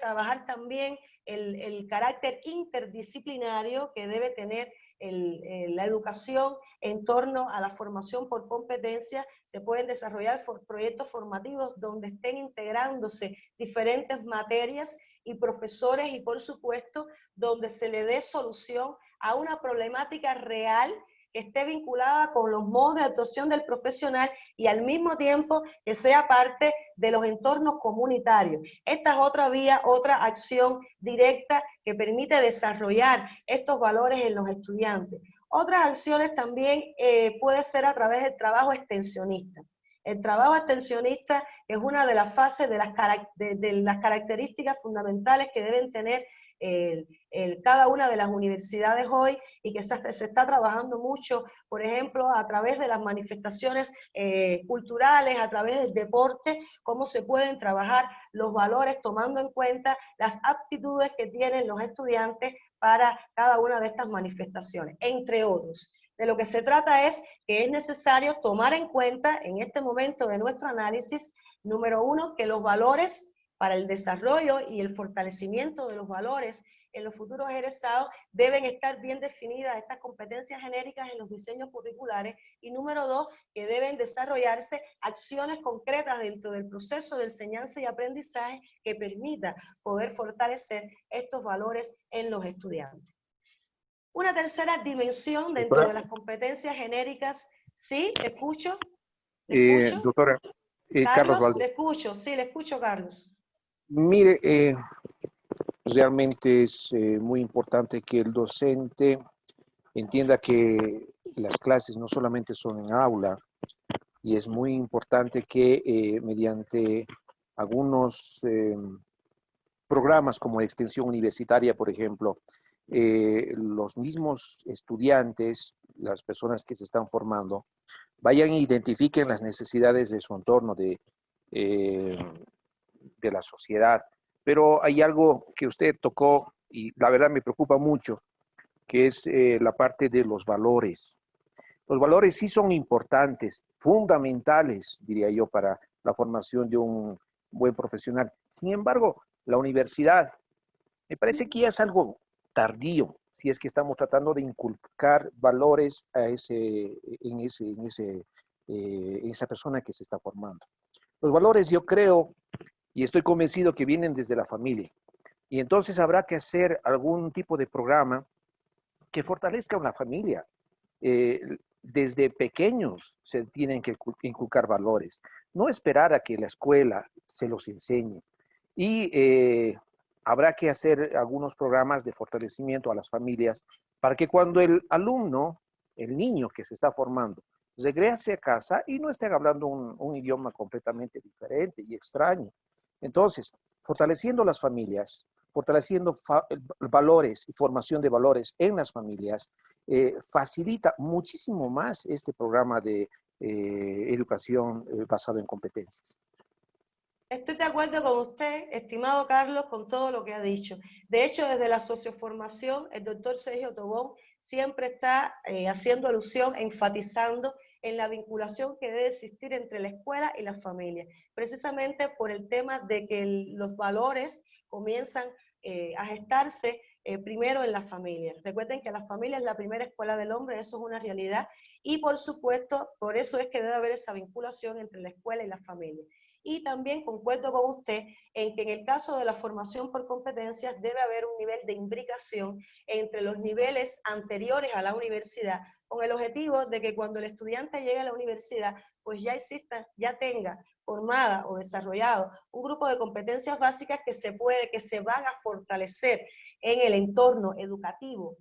trabajar también el carácter interdisciplinario que debe tener la educación en torno a la formación por competencia. Se pueden desarrollar proyectos formativos donde estén integrándose diferentes materias y profesores, y por supuesto donde se le dé solución a una problemática real que esté vinculada con los modos de actuación del profesional y al mismo tiempo que sea parte de los entornos comunitarios. Esta es otra vía, otra acción directa que permite desarrollar estos valores en los estudiantes. Otras acciones también puede ser a través del trabajo extensionista. El trabajo extensionista es una de las fases de las características fundamentales que deben tener cada una de las universidades hoy y que se está trabajando mucho, por ejemplo, a través de las manifestaciones culturales, a través del deporte, cómo se pueden trabajar los valores tomando en cuenta las aptitudes que tienen los estudiantes para cada una de estas manifestaciones, entre otros. De lo que se trata es que es necesario tomar en cuenta en este momento de nuestro análisis, número uno, que los valores para el desarrollo y el fortalecimiento de los valores en los futuros egresados deben estar bien definidas estas competencias genéricas en los diseños curriculares, y número dos, que deben desarrollarse acciones concretas dentro del proceso de enseñanza y aprendizaje que permita poder fortalecer estos valores en los estudiantes. Una tercera dimensión dentro de las competencias genéricas, ¿sí? ¿Escucho? ¿Le escucho? Doctora, Carlos Valdés. Le escucho, sí, le escucho, Carlos. Mire, realmente es muy importante que el docente entienda que las clases no solamente son en aula, y es muy importante que mediante algunos programas como extensión universitaria, por ejemplo, los mismos estudiantes, las personas que se están formando, vayan e identifiquen las necesidades de su entorno, de la sociedad. Pero hay algo que usted tocó y la verdad me preocupa mucho, que es la parte de los valores. Los valores sí son importantes, fundamentales, diría yo, para la formación de un buen profesional. Sin embargo, la universidad, me parece que ya es algo tardío, si es que estamos tratando de inculcar valores a en esa persona que se está formando. Los valores, yo creo, y estoy convencido que vienen desde la familia. Y entonces habrá que hacer algún tipo de programa que fortalezca a una familia. Desde pequeños se tienen que inculcar valores, no esperar a que la escuela se los enseñe. Y habrá que hacer algunos programas de fortalecimiento a las familias para que cuando el alumno, el niño que se está formando, regrese a casa y no esté hablando un idioma completamente diferente y extraño. Entonces, fortaleciendo las familias, fortaleciendo valores y formación de valores en las familias, facilita muchísimo más este programa de educación basado en competencias. Estoy de acuerdo con usted, estimado Carlos, con todo lo que ha dicho. De hecho, desde la socioformación, el doctor Sergio Tobón siempre está haciendo alusión, enfatizando en la vinculación que debe existir entre la escuela y la familia, precisamente por el tema de que los valores comienzan a gestarse primero en la familia. Recuerden que la familia es la primera escuela del hombre, eso es una realidad, y por supuesto, por eso es que debe haber esa vinculación entre la escuela y la familia. Y también concuerdo con usted en que en el caso de la formación por competencias debe haber un nivel de imbricación entre los niveles anteriores a la universidad, con el objetivo de que cuando el estudiante llegue a la universidad, pues ya tenga formada o desarrollado un grupo de competencias básicas que se van a fortalecer en el entorno educativo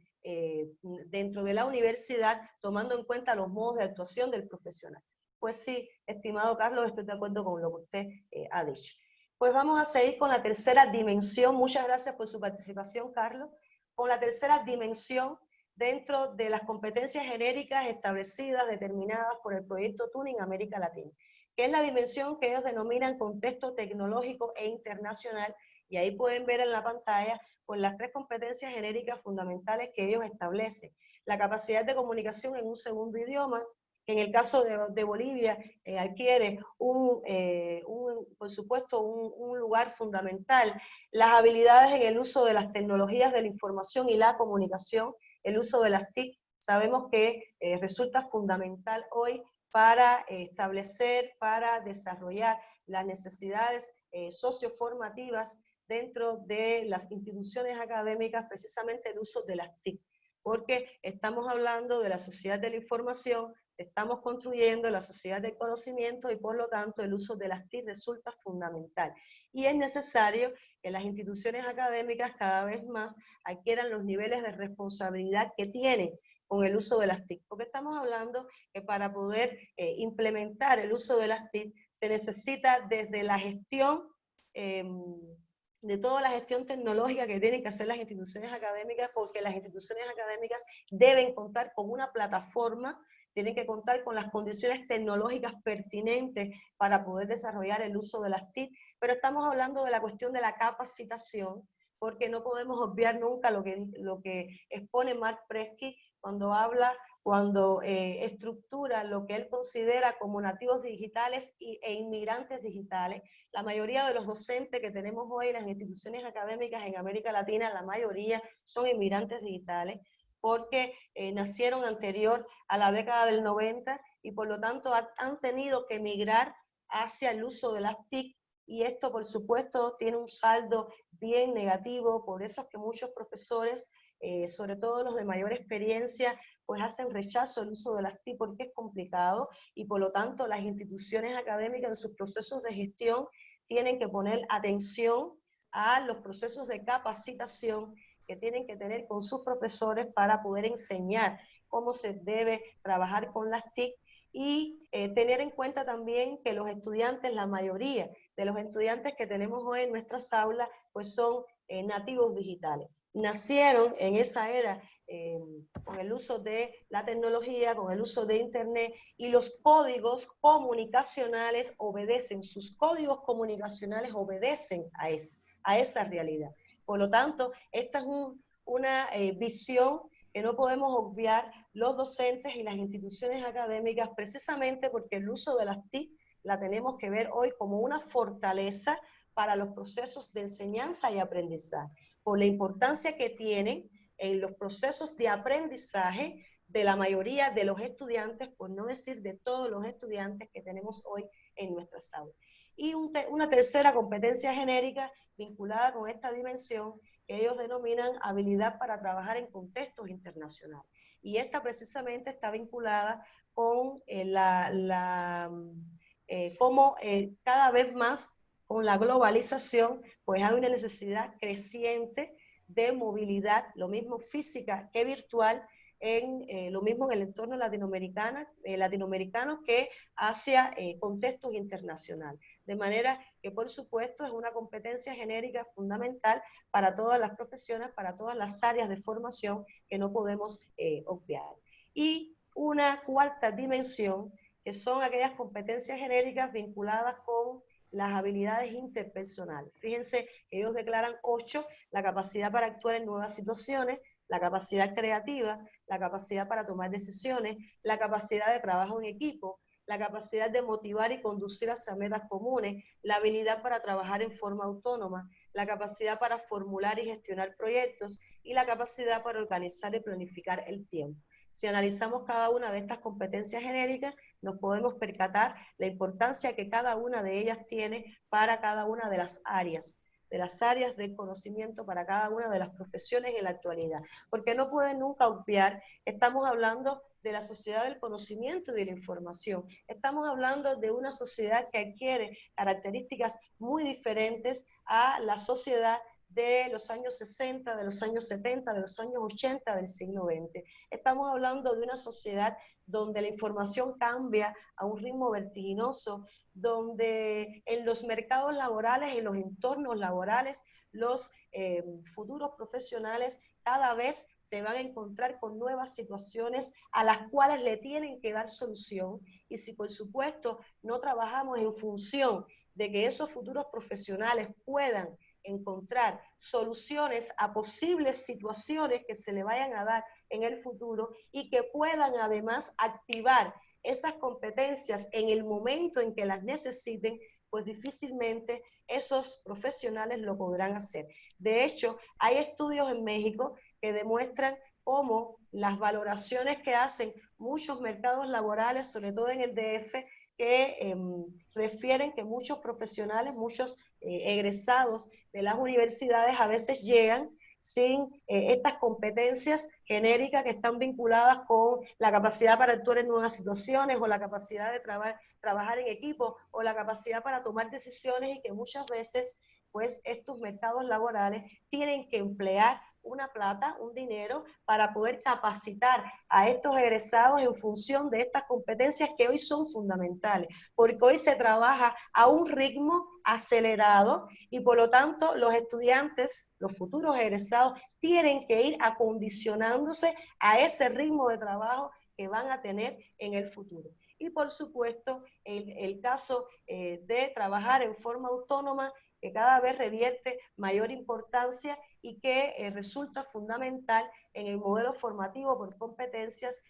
dentro de la universidad, tomando en cuenta los modos de actuación del profesional. Pues sí, estimado Carlos, estoy de acuerdo con lo que usted ha dicho. Pues vamos a seguir con la tercera dimensión. Muchas gracias por su participación, Carlos. Con la tercera dimensión dentro de las competencias genéricas establecidas, determinadas por el proyecto Tuning América Latina, que es la dimensión que ellos denominan contexto tecnológico e internacional, y ahí pueden ver en la pantalla pues, las tres competencias genéricas fundamentales que ellos establecen. La capacidad de comunicación en un segundo idioma, que en el caso de Bolivia adquiere por supuesto un lugar fundamental. Las habilidades en el uso de las tecnologías de la información y la comunicación, el uso de las TIC, sabemos que resulta fundamental hoy para establecer, para desarrollar las necesidades socioformativas dentro de las instituciones académicas, precisamente el uso de las TIC, porque estamos hablando de la sociedad de la información, estamos construyendo la sociedad del conocimiento y por lo tanto el uso de las TIC resulta fundamental. Y es necesario que las instituciones académicas cada vez más adquieran los niveles de responsabilidad que tienen con el uso de las TIC, porque estamos hablando que para poder implementar el uso de las TIC se necesita desde la gestión, de toda la gestión tecnológica que tienen que hacer las instituciones académicas, porque las instituciones académicas deben contar con una plataforma, tienen que contar con las condiciones tecnológicas pertinentes para poder desarrollar el uso de las TIC, pero estamos hablando de la cuestión de la capacitación, porque no podemos obviar nunca lo que expone Mark Preskey cuando estructura lo que él considera como nativos digitales e inmigrantes digitales. La mayoría de los docentes que tenemos hoy en las instituciones académicas en América Latina, la mayoría son inmigrantes digitales, porque nacieron anterior a la década del 90 y por lo tanto han tenido que migrar hacia el uso de las TIC, y esto por supuesto tiene un saldo bien negativo. Por eso es que muchos profesores, sobre todo los de mayor experiencia, pues hacen rechazo al uso de las TIC porque es complicado, y por lo tanto las instituciones académicas en sus procesos de gestión tienen que poner atención a los procesos de capacitación que tienen que tener con sus profesores para poder enseñar cómo se debe trabajar con las TIC, y tener en cuenta también que los estudiantes, la mayoría de los estudiantes que tenemos hoy en nuestras aulas, pues son nativos digitales. Nacieron en esa era con el uso de la tecnología, con el uso de Internet, y los códigos comunicacionales obedecen, sus códigos comunicacionales obedecen a esa realidad. Por lo tanto, esta es una visión que no podemos obviar los docentes y las instituciones académicas, precisamente porque el uso de las TIC la tenemos que ver hoy como una fortaleza para los procesos de enseñanza y aprendizaje, por la importancia que tienen en los procesos de aprendizaje de la mayoría de los estudiantes, por no decir de todos los estudiantes que tenemos hoy en nuestras aulas. Y una tercera competencia genérica vinculada con esta dimensión, que ellos denominan habilidad para trabajar en contextos internacionales. Y esta precisamente está vinculada con cómo cada vez más con la globalización, pues hay una necesidad creciente de movilidad, lo mismo física que virtual, lo mismo en el entorno latinoamericano que hacia contextos internacionales. De manera que, por supuesto, es una competencia genérica fundamental para todas las profesiones, para todas las áreas de formación que no podemos obviar. Y una cuarta dimensión, que son aquellas competencias genéricas vinculadas con las habilidades interpersonales. Fíjense, ellos declaran 8, la capacidad para actuar en nuevas situaciones, la capacidad creativa, la capacidad para tomar decisiones, la capacidad de trabajo en equipo, la capacidad de motivar y conducir hacia metas comunes, la habilidad para trabajar en forma autónoma, la capacidad para formular y gestionar proyectos y la capacidad para organizar y planificar el tiempo. Si analizamos cada una de estas competencias genéricas, nos podemos percatar la importancia que cada una de ellas tiene para cada una de las áreas del conocimiento, para cada una de las profesiones en la actualidad. Porque no pueden nunca obviar, estamos hablando de la sociedad del conocimiento y de la información. Estamos hablando de una sociedad que adquiere características muy diferentes a la sociedad de los años 60, de los años 70, de los años 80 del siglo XX. Estamos hablando de una sociedad donde la información cambia a un ritmo vertiginoso, donde en los mercados laborales, en los entornos laborales, los futuros profesionales cada vez se van a encontrar con nuevas situaciones a las cuales le tienen que dar solución. Y si por supuesto no trabajamos en función de que esos futuros profesionales puedan encontrar soluciones a posibles situaciones que se le vayan a dar en el futuro y que puedan además activar esas competencias en el momento en que las necesiten, pues difícilmente esos profesionales lo podrán hacer. De hecho, hay estudios en México que demuestran cómo las valoraciones que hacen muchos mercados laborales, sobre todo en el DF, que refieren que muchos profesionales, muchos egresados de las universidades a veces llegan sin estas competencias genéricas que están vinculadas con la capacidad para actuar en nuevas situaciones o la capacidad de trabajar en equipo o la capacidad para tomar decisiones, y que muchas veces pues estos mercados laborales tienen que emplear una plata, un dinero, para poder capacitar a estos egresados en función de estas competencias que hoy son fundamentales, porque hoy se trabaja a un ritmo acelerado y por lo tanto los estudiantes, los futuros egresados, tienen que ir acondicionándose a ese ritmo de trabajo que van a tener en el futuro. Y por supuesto, el caso de trabajar en forma autónoma, que cada vez revierte mayor importancia y que resulta fundamental en el modelo formativo por competencias,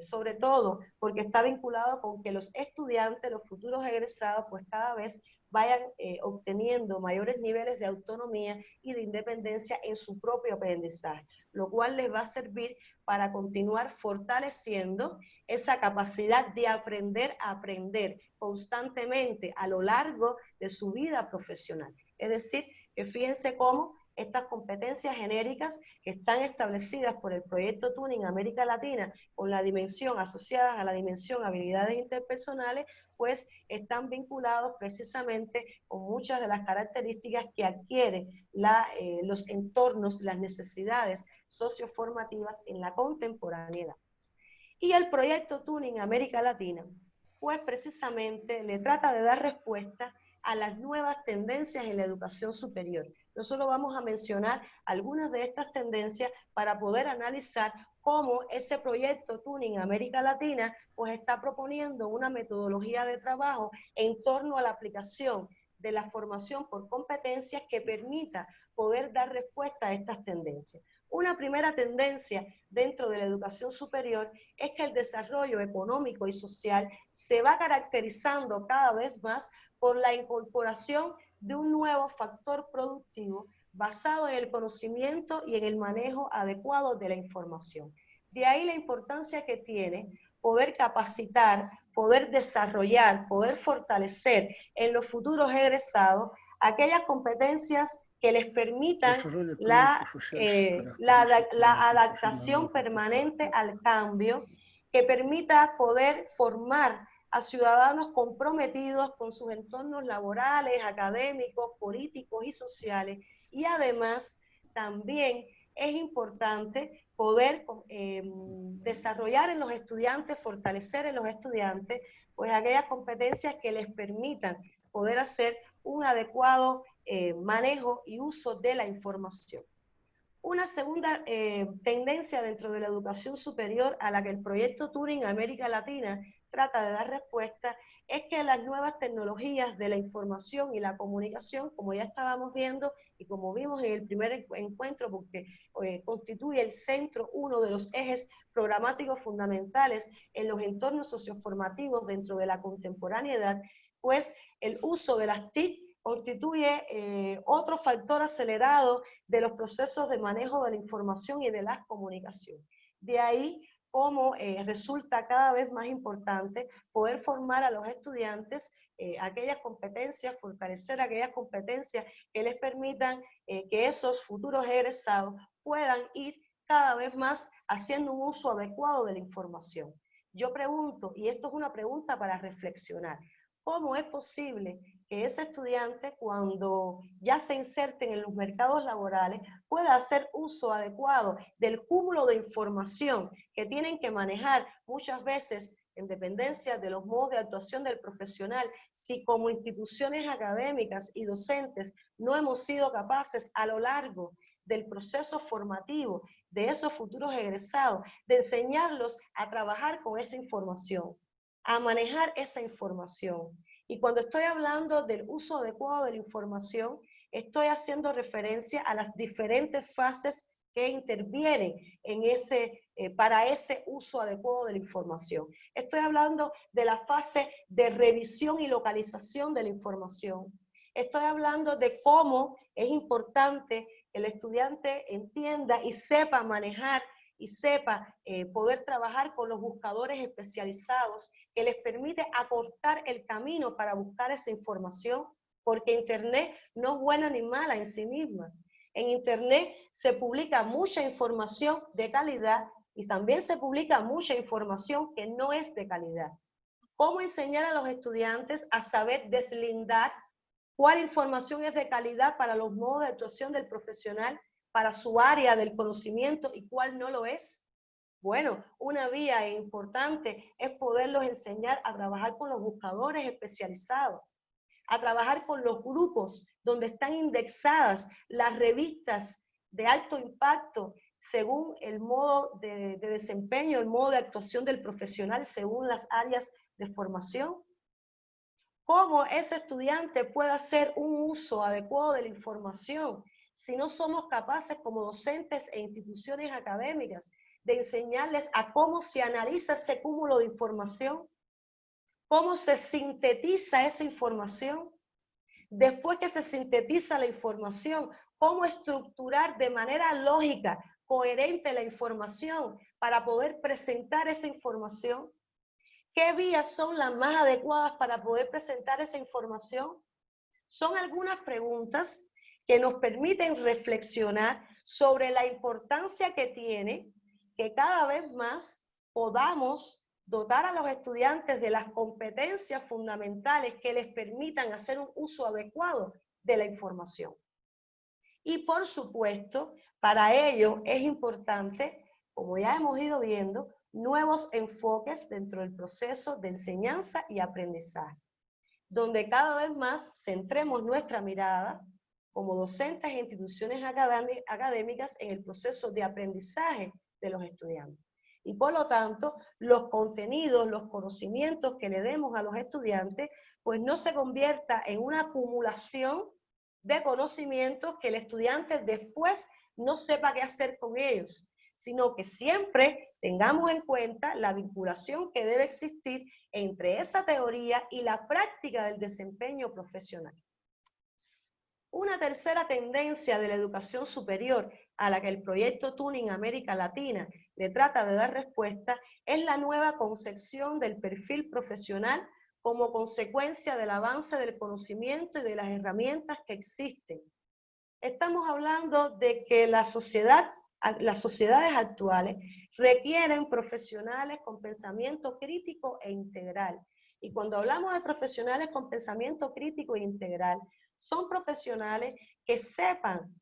sobre todo porque está vinculado con que los estudiantes, los futuros egresados, pues cada vez vayan obteniendo mayores niveles de autonomía y de independencia en su propio aprendizaje, lo cual les va a servir para continuar fortaleciendo esa capacidad de aprender a aprender constantemente a lo largo de su vida profesional. Es decir, que fíjense cómo estas competencias genéricas que están establecidas por el proyecto Tuning América Latina, con la dimensión asociada a la dimensión habilidades interpersonales, pues están vinculados precisamente con muchas de las características que adquieren los entornos, las necesidades socioformativas en la contemporaneidad. Y el proyecto Tuning América Latina, pues precisamente le trata de dar respuesta a las nuevas tendencias en la educación superior. Nosotros vamos a mencionar algunas de estas tendencias para poder analizar cómo ese proyecto Tuning América Latina pues está proponiendo una metodología de trabajo en torno a la aplicación de la formación por competencias que permita poder dar respuesta a estas tendencias. Una primera tendencia dentro de la educación superior es que el desarrollo económico y social se va caracterizando cada vez más por la incorporación de un nuevo factor productivo basado en el conocimiento y en el manejo adecuado de la información. De ahí la importancia que tiene poder capacitar, poder desarrollar, poder fortalecer en los futuros egresados aquellas competencias que les permitan la adaptación permanente al cambio, que permita poder formar a ciudadanos comprometidos con sus entornos laborales, académicos, políticos y sociales. Y además también es importante poder desarrollar en los estudiantes, fortalecer en los estudiantes, pues aquellas competencias que les permitan poder hacer un adecuado manejo y uso de la información. Una segunda tendencia dentro de la educación superior a la que el proyecto Turing América Latina trata de dar respuesta es que las nuevas tecnologías de la información y la comunicación, como ya estábamos viendo y como vimos en el primer encuentro, porque constituye el centro, uno de los ejes programáticos fundamentales en los entornos socioformativos dentro de la contemporaneidad, pues el uso de las TIC constituye otro factor acelerado de los procesos de manejo de la información y de la comunicación. De ahí cómo resulta cada vez más importante poder formar a los estudiantes aquellas competencias, fortalecer aquellas competencias que les permitan que esos futuros egresados puedan ir cada vez más haciendo un uso adecuado de la información. Yo pregunto, y esto es una pregunta para reflexionar, ¿cómo es posible que ese estudiante, cuando ya se inserten en los mercados laborales, pueda hacer uso adecuado del cúmulo de información que tienen que manejar muchas veces en dependencia de los modos de actuación del profesional, si como instituciones académicas y docentes no hemos sido capaces a lo largo del proceso formativo de esos futuros egresados, de enseñarlos a trabajar con esa información, a manejar esa información? Y cuando estoy hablando del uso adecuado de la información, estoy haciendo referencia a las diferentes fases que intervienen en para ese uso adecuado de la información. Estoy hablando de la fase de revisión y localización de la información. Estoy hablando de cómo es importante que el estudiante entienda y sepa manejar y sepa poder trabajar con los buscadores especializados que les permite acortar el camino para buscar esa información, porque Internet no es buena ni mala en sí misma. En Internet se publica mucha información de calidad y también se publica mucha información que no es de calidad. ¿Cómo enseñar a los estudiantes a saber deslindar cuál información es de calidad para los modos de actuación del profesional, para su área del conocimiento y cuál no lo es? Bueno, una vía importante es poderlos enseñar a trabajar con los buscadores especializados, a trabajar con los grupos donde están indexadas las revistas de alto impacto según el modo de desempeño, el modo de actuación del profesional según las áreas de formación. ¿Cómo ese estudiante puede hacer un uso adecuado de la información si no somos capaces como docentes e instituciones académicas de enseñarles a cómo se analiza ese cúmulo de información? ¿Cómo se sintetiza esa información? Después que se sintetiza la información, ¿cómo estructurar de manera lógica, coherente la información para poder presentar esa información? ¿Qué vías son las más adecuadas para poder presentar esa información? Son algunas preguntas que nos permiten reflexionar sobre la importancia que tiene que cada vez más podamos dotar a los estudiantes de las competencias fundamentales que les permitan hacer un uso adecuado de la información. Y por supuesto, para ello es importante, como ya hemos ido viendo, nuevos enfoques dentro del proceso de enseñanza y aprendizaje, donde cada vez más centremos nuestra mirada como docentes e instituciones académicas en el proceso de aprendizaje de los estudiantes. Y por lo tanto, los contenidos, los conocimientos que le demos a los estudiantes, pues no se convierta en una acumulación de conocimientos que el estudiante después no sepa qué hacer con ellos, sino que siempre tengamos en cuenta la vinculación que debe existir entre esa teoría y la práctica del desempeño profesional. Una tercera tendencia de la educación superior a la que el proyecto Tuning América Latina le trata de dar respuesta es la nueva concepción del perfil profesional como consecuencia del avance del conocimiento y de las herramientas que existen. Estamos hablando de que las sociedades actuales requieren profesionales con pensamiento crítico e integral. Y cuando hablamos de profesionales con pensamiento crítico e integral, son profesionales que sepan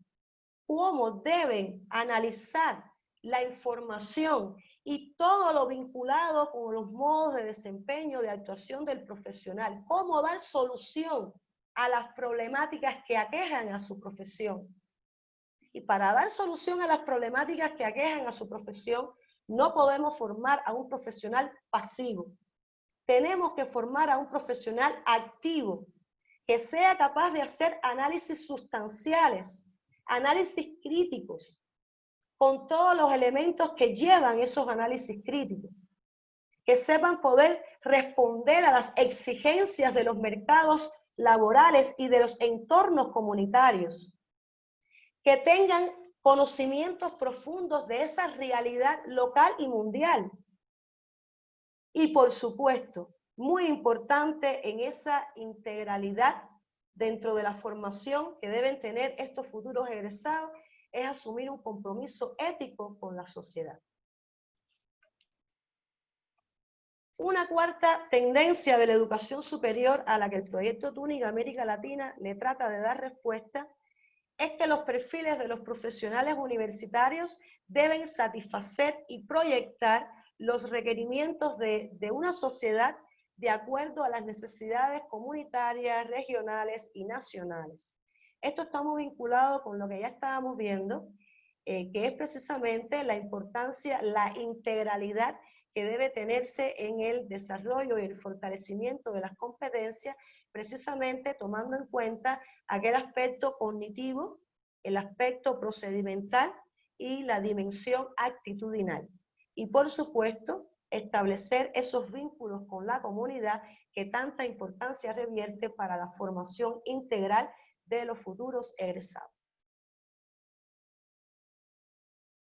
cómo deben analizar la información y todo lo vinculado con los modos de desempeño, de actuación del profesional, cómo dar solución a las problemáticas que aquejan a su profesión. Y para dar solución a las problemáticas que aquejan a su profesión, no podemos formar a un profesional pasivo. Tenemos que formar a un profesional activo, que sea capaz de hacer análisis sustanciales, análisis críticos, con todos los elementos que llevan esos análisis críticos, que sepan poder responder a las exigencias de los mercados laborales y de los entornos comunitarios, que tengan conocimientos profundos de esa realidad local y mundial. Y por supuesto, muy importante en esa integralidad dentro de la formación que deben tener estos futuros egresados es asumir un compromiso ético con la sociedad. Una cuarta tendencia de la educación superior a la que el proyecto Tuning América Latina le trata de dar respuesta es que los perfiles de los profesionales universitarios deben satisfacer y proyectar los requerimientos de una sociedad de acuerdo a las necesidades comunitarias, regionales y nacionales. Esto está muy vinculado con lo que ya estábamos viendo, que es precisamente la importancia, la integralidad que debe tenerse en el desarrollo y el fortalecimiento de las competencias, precisamente tomando en cuenta aquel aspecto cognitivo, el aspecto procedimental y la dimensión actitudinal. Y por supuesto, establecer esos vínculos con la comunidad que tanta importancia revierte para la formación integral de los futuros egresados.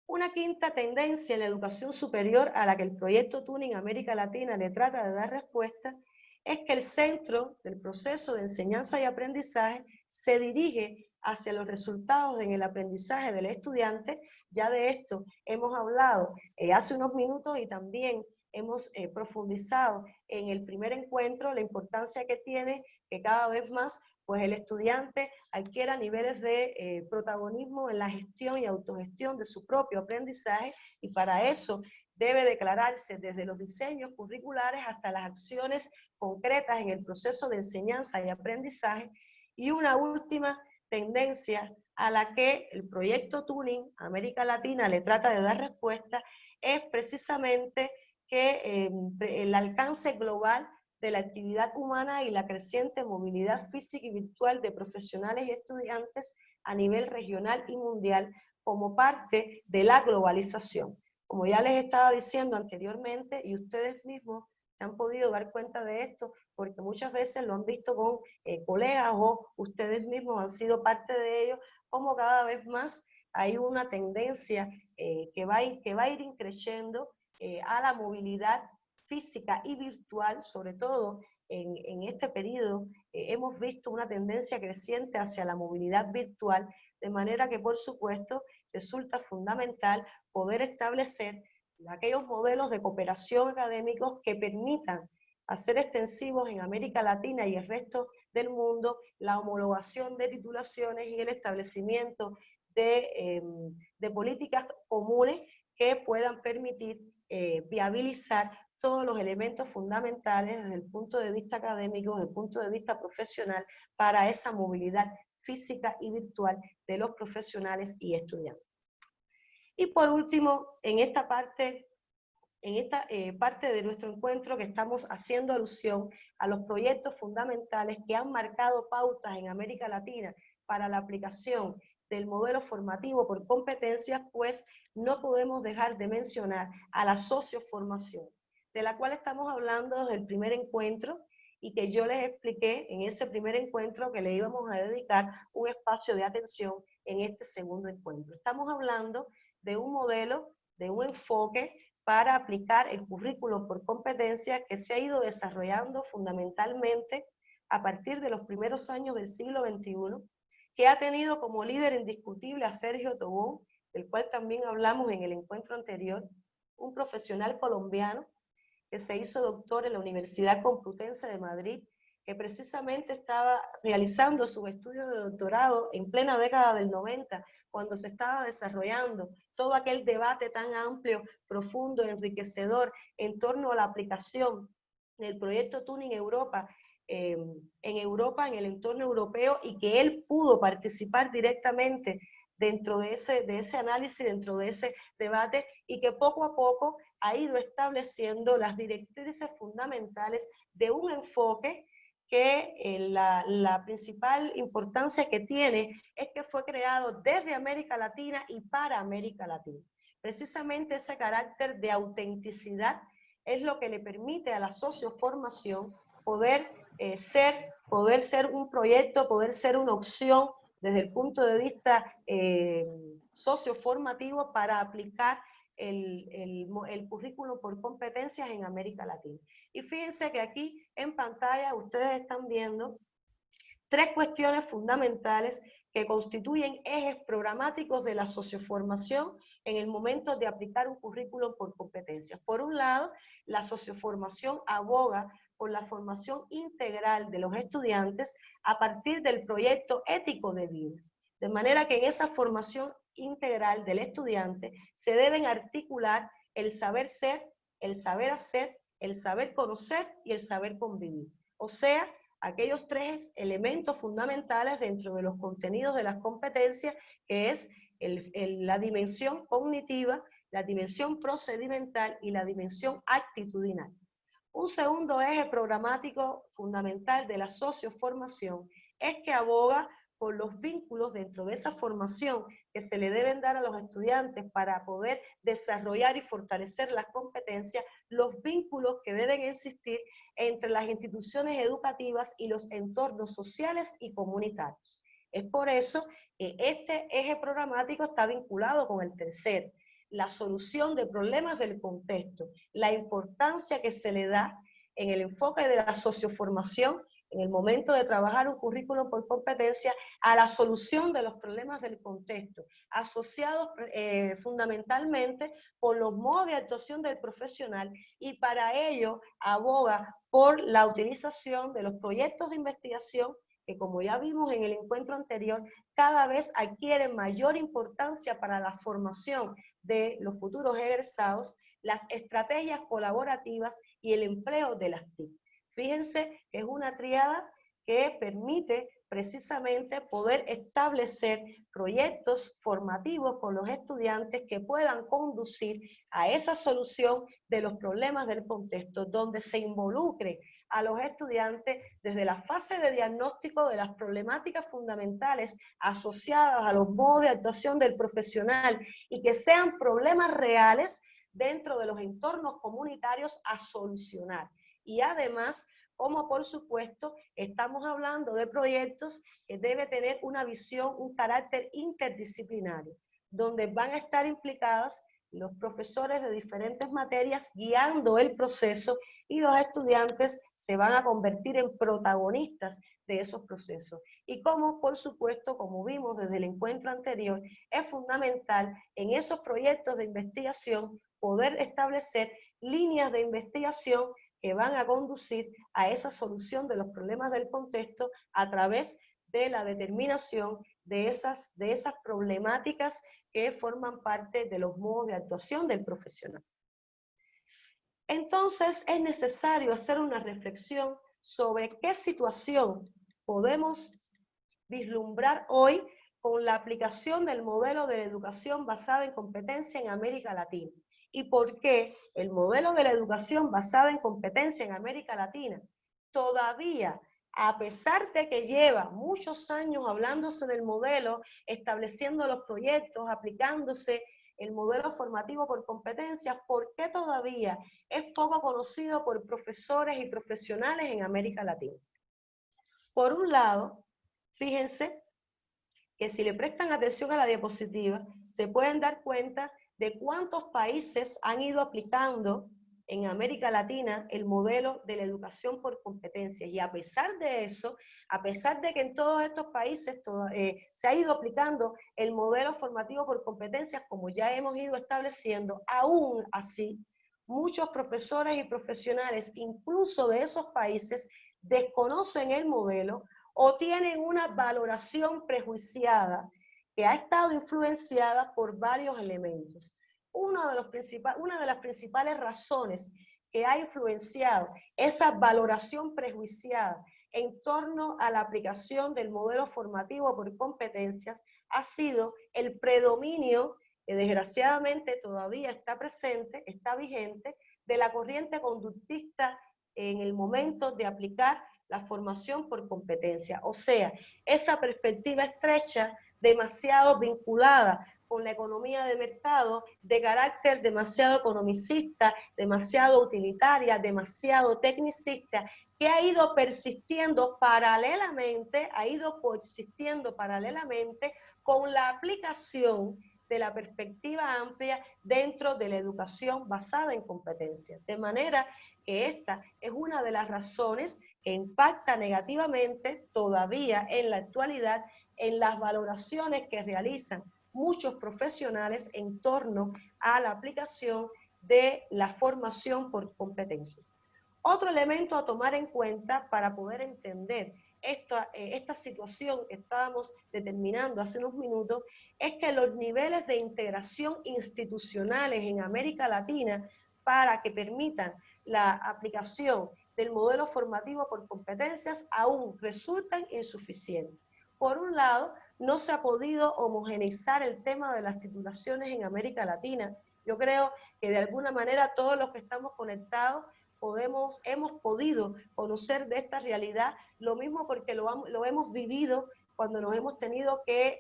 Una quinta tendencia en la educación superior a la que el proyecto Tuning América Latina le trata de dar respuesta es que el centro del proceso de enseñanza y aprendizaje se dirige hacia los resultados en el aprendizaje del estudiante. Ya de esto hemos hablado hace unos minutos y también hemos profundizado en el primer encuentro la importancia que tiene que cada vez más pues el estudiante adquiera niveles de protagonismo en la gestión y autogestión de su propio aprendizaje, y para eso debe declararse desde los diseños curriculares hasta las acciones concretas en el proceso de enseñanza y aprendizaje. Y una última tendencia a la que el proyecto Turing América Latina le trata de dar respuesta es precisamente que el alcance global de la actividad humana y la creciente movilidad física y virtual de profesionales y estudiantes a nivel regional y mundial como parte de la globalización. Como ya les estaba diciendo anteriormente, y ustedes mismos se han podido dar cuenta de esto, porque muchas veces lo han visto con colegas o ustedes mismos han sido parte de ello, como cada vez más hay una tendencia que va a ir creciendo a la movilidad física y virtual, sobre todo en este periodo hemos visto una tendencia creciente hacia la movilidad virtual, de manera que por supuesto resulta fundamental poder establecer aquellos modelos de cooperación académicos que permitan hacer extensivos en América Latina y el resto del mundo la homologación de titulaciones y el establecimiento de políticas comunes que puedan permitir viabilizar todos los elementos fundamentales desde el punto de vista académico, desde el punto de vista profesional, para esa movilidad física y virtual de los profesionales y estudiantes. Y por último, en esta parte de nuestro encuentro que estamos haciendo alusión a los proyectos fundamentales que han marcado pautas en América Latina para la aplicación del modelo formativo por competencias, pues no podemos dejar de mencionar a la socioformación, de la cual estamos hablando desde el primer encuentro y que yo les expliqué en ese primer encuentro que le íbamos a dedicar un espacio de atención en este segundo encuentro. Estamos hablando de un modelo, de un enfoque para aplicar el currículo por competencias que se ha ido desarrollando fundamentalmente a partir de los primeros años del siglo XXI, que ha tenido como líder indiscutible a Sergio Tobón, del cual también hablamos en el encuentro anterior, un profesional colombiano que se hizo doctor en la Universidad Complutense de Madrid, que precisamente estaba realizando sus estudios de doctorado en plena década del 90, cuando se estaba desarrollando todo aquel debate tan amplio, profundo, enriquecedor en torno a la aplicación del proyecto Turing Europa, en el entorno europeo, y que él pudo participar directamente dentro de ese análisis, dentro de ese debate, y que poco a poco ha ido estableciendo las directrices fundamentales de un enfoque que la principal importancia que tiene es que fue creado desde América Latina y para América Latina. Precisamente ese carácter de autenticidad es lo que le permite a la socioformación poder ser un proyecto, poder ser una opción desde el punto de vista socioformativo para aplicar el currículo por competencias en América Latina. Y fíjense que aquí en pantalla ustedes están viendo tres cuestiones fundamentales que constituyen ejes programáticos de la socioformación en el momento de aplicar un currículo por competencias. Por un lado, la socioformación aboga por la formación integral de los estudiantes a partir del proyecto ético de vida. De manera que en esa formación integral del estudiante se deben articular el saber ser, el saber hacer, el saber conocer y el saber convivir. O sea, aquellos tres elementos fundamentales dentro de los contenidos de las competencias, que es la dimensión cognitiva, la dimensión procedimental y la dimensión actitudinal. Un segundo eje programático fundamental de la socioformación es que aboga por los vínculos dentro de esa formación que se le deben dar a los estudiantes para poder desarrollar y fortalecer las competencias, los vínculos que deben existir entre las instituciones educativas y los entornos sociales y comunitarios. Es por eso que este eje programático está vinculado con el tercero, la solución de problemas del contexto, la importancia que se le da en el enfoque de la socioformación en el momento de trabajar un currículo por competencia a la solución de los problemas del contexto, asociados fundamentalmente por los modos de actuación del profesional, y para ello aboga por la utilización de los proyectos de investigación que, como ya vimos en el encuentro anterior, cada vez adquieren mayor importancia para la formación de los futuros egresados, las estrategias colaborativas y el empleo de las TIC. Fíjense que es una tríada que permite precisamente poder establecer proyectos formativos con los estudiantes que puedan conducir a esa solución de los problemas del contexto, donde se involucre a los estudiantes desde la fase de diagnóstico de las problemáticas fundamentales asociadas a los modos de actuación del profesional y que sean problemas reales dentro de los entornos comunitarios a solucionar. Y además, como por supuesto, estamos hablando de proyectos que deben tener una visión, un carácter interdisciplinario, donde van a estar implicadas los profesores de diferentes materias guiando el proceso y los estudiantes se van a convertir en protagonistas de esos procesos. Y como, por supuesto, como vimos desde el encuentro anterior, es fundamental en esos proyectos de investigación poder establecer líneas de investigación que van a conducir a esa solución de los problemas del contexto a través de la determinación de esas problemáticas que forman parte de los modos de actuación del profesional. Entonces, es necesario hacer una reflexión sobre qué situación podemos vislumbrar hoy con la aplicación del modelo de la educación basada en competencia en América Latina. ¿Y por qué el modelo de la educación basada en competencia en América Latina todavía, a pesar de que lleva muchos años hablándose del modelo, estableciendo los proyectos, aplicándose el modelo formativo por competencias, por qué todavía es poco conocido por profesores y profesionales en América Latina? Por un lado, fíjense que si le prestan atención a la diapositiva, se pueden dar cuenta de cuántos países han ido aplicando en América Latina el modelo de la educación por competencias. Y a pesar de eso, a pesar de que en todos estos países se ha ido aplicando el modelo formativo por competencias, como ya hemos ido estableciendo, aún así, muchos profesores y profesionales, incluso de esos países, desconocen el modelo o tienen una valoración prejuiciada que ha estado influenciada por varios elementos. Una de las principales razones que ha influenciado esa valoración prejuiciada en torno a la aplicación del modelo formativo por competencias ha sido el predominio, que desgraciadamente todavía está presente, está vigente, de la corriente conductista en el momento de aplicar la formación por competencia. O sea, esa perspectiva estrecha, demasiado vinculada con la economía de mercado, de carácter demasiado economicista, demasiado utilitaria, demasiado tecnicista, que ha ido persistiendo paralelamente, con la aplicación de la perspectiva amplia dentro de la educación basada en competencias. De manera que esta es una de las razones que impacta negativamente todavía en la actualidad en las valoraciones que realizan muchos profesionales en torno a la aplicación de la formación por competencia. Otro elemento a tomar en cuenta para poder entender esta situación que estábamos determinando hace unos minutos es que los niveles de integración institucionales en América Latina para que permitan la aplicación del modelo formativo por competencias aún resultan insuficientes. Por un lado, no se ha podido homogeneizar el tema de las titulaciones en América Latina. Yo creo que de alguna manera todos los que estamos conectados hemos podido conocer de esta realidad, lo mismo porque lo hemos vivido cuando nos hemos tenido que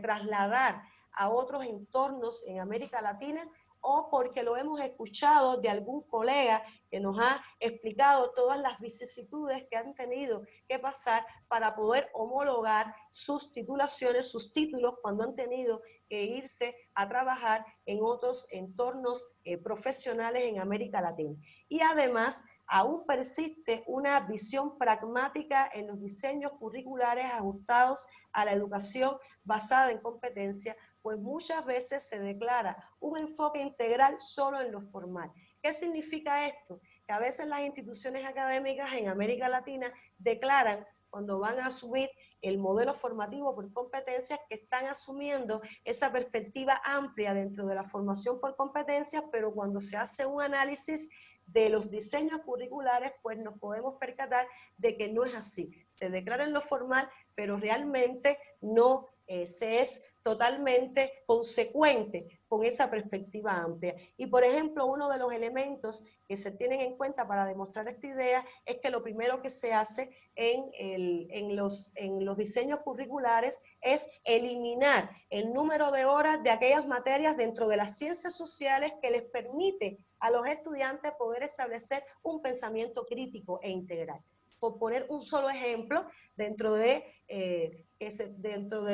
trasladar a otros entornos en América Latina, o porque lo hemos escuchado de algún colega que nos ha explicado todas las vicisitudes que han tenido que pasar para poder homologar sus titulaciones, sus títulos, cuando han tenido que irse a trabajar en otros entornos profesionales en América Latina. Y además, aún persiste una visión pragmática en los diseños curriculares ajustados a la educación basada en competencia, pues muchas veces se declara un enfoque integral solo en lo formal. ¿Qué significa esto? Que a veces las instituciones académicas en América Latina declaran cuando van a asumir el modelo formativo por competencias, que están asumiendo esa perspectiva amplia dentro de la formación por competencias, pero cuando se hace un análisis de los diseños curriculares, pues nos podemos percatar de que no es así. Se declara en lo formal, pero realmente no se es totalmente consecuente con esa perspectiva amplia. Y por ejemplo, uno de los elementos que se tienen en cuenta para demostrar esta idea es que lo primero que se hace en los diseños curriculares es eliminar el número de horas de aquellas materias dentro de las ciencias sociales que les permite a los estudiantes poder establecer un pensamiento crítico e integral. Por poner un solo ejemplo dentro de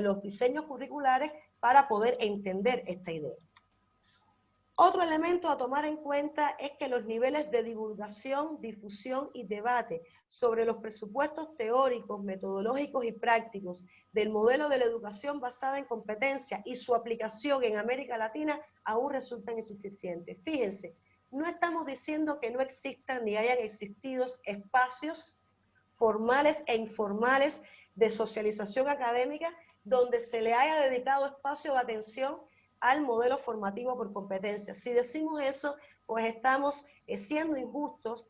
los diseños curriculares para poder entender esta idea. Otro elemento a tomar en cuenta es que los niveles de divulgación, difusión y debate sobre los presupuestos teóricos, metodológicos y prácticos del modelo de la educación basada en competencia y su aplicación en América Latina aún resultan insuficientes. Fíjense, no estamos diciendo que no existan ni hayan existido espacios formales e informales de socialización académica donde se le haya dedicado espacio de atención al modelo formativo por competencias. Si decimos eso, pues estamos siendo injustos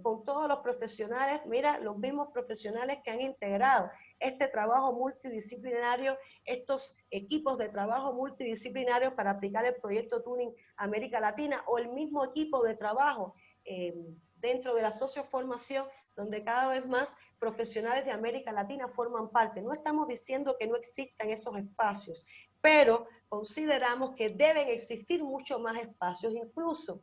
con todos los profesionales, mira, los mismos profesionales que han integrado este trabajo multidisciplinario, estos equipos de trabajo multidisciplinarios para aplicar el proyecto Tuning América Latina, o el mismo equipo de trabajo dentro de la socioformación, donde cada vez más profesionales de América Latina forman parte. No estamos diciendo que no existan esos espacios, pero consideramos que deben existir mucho más espacios. Incluso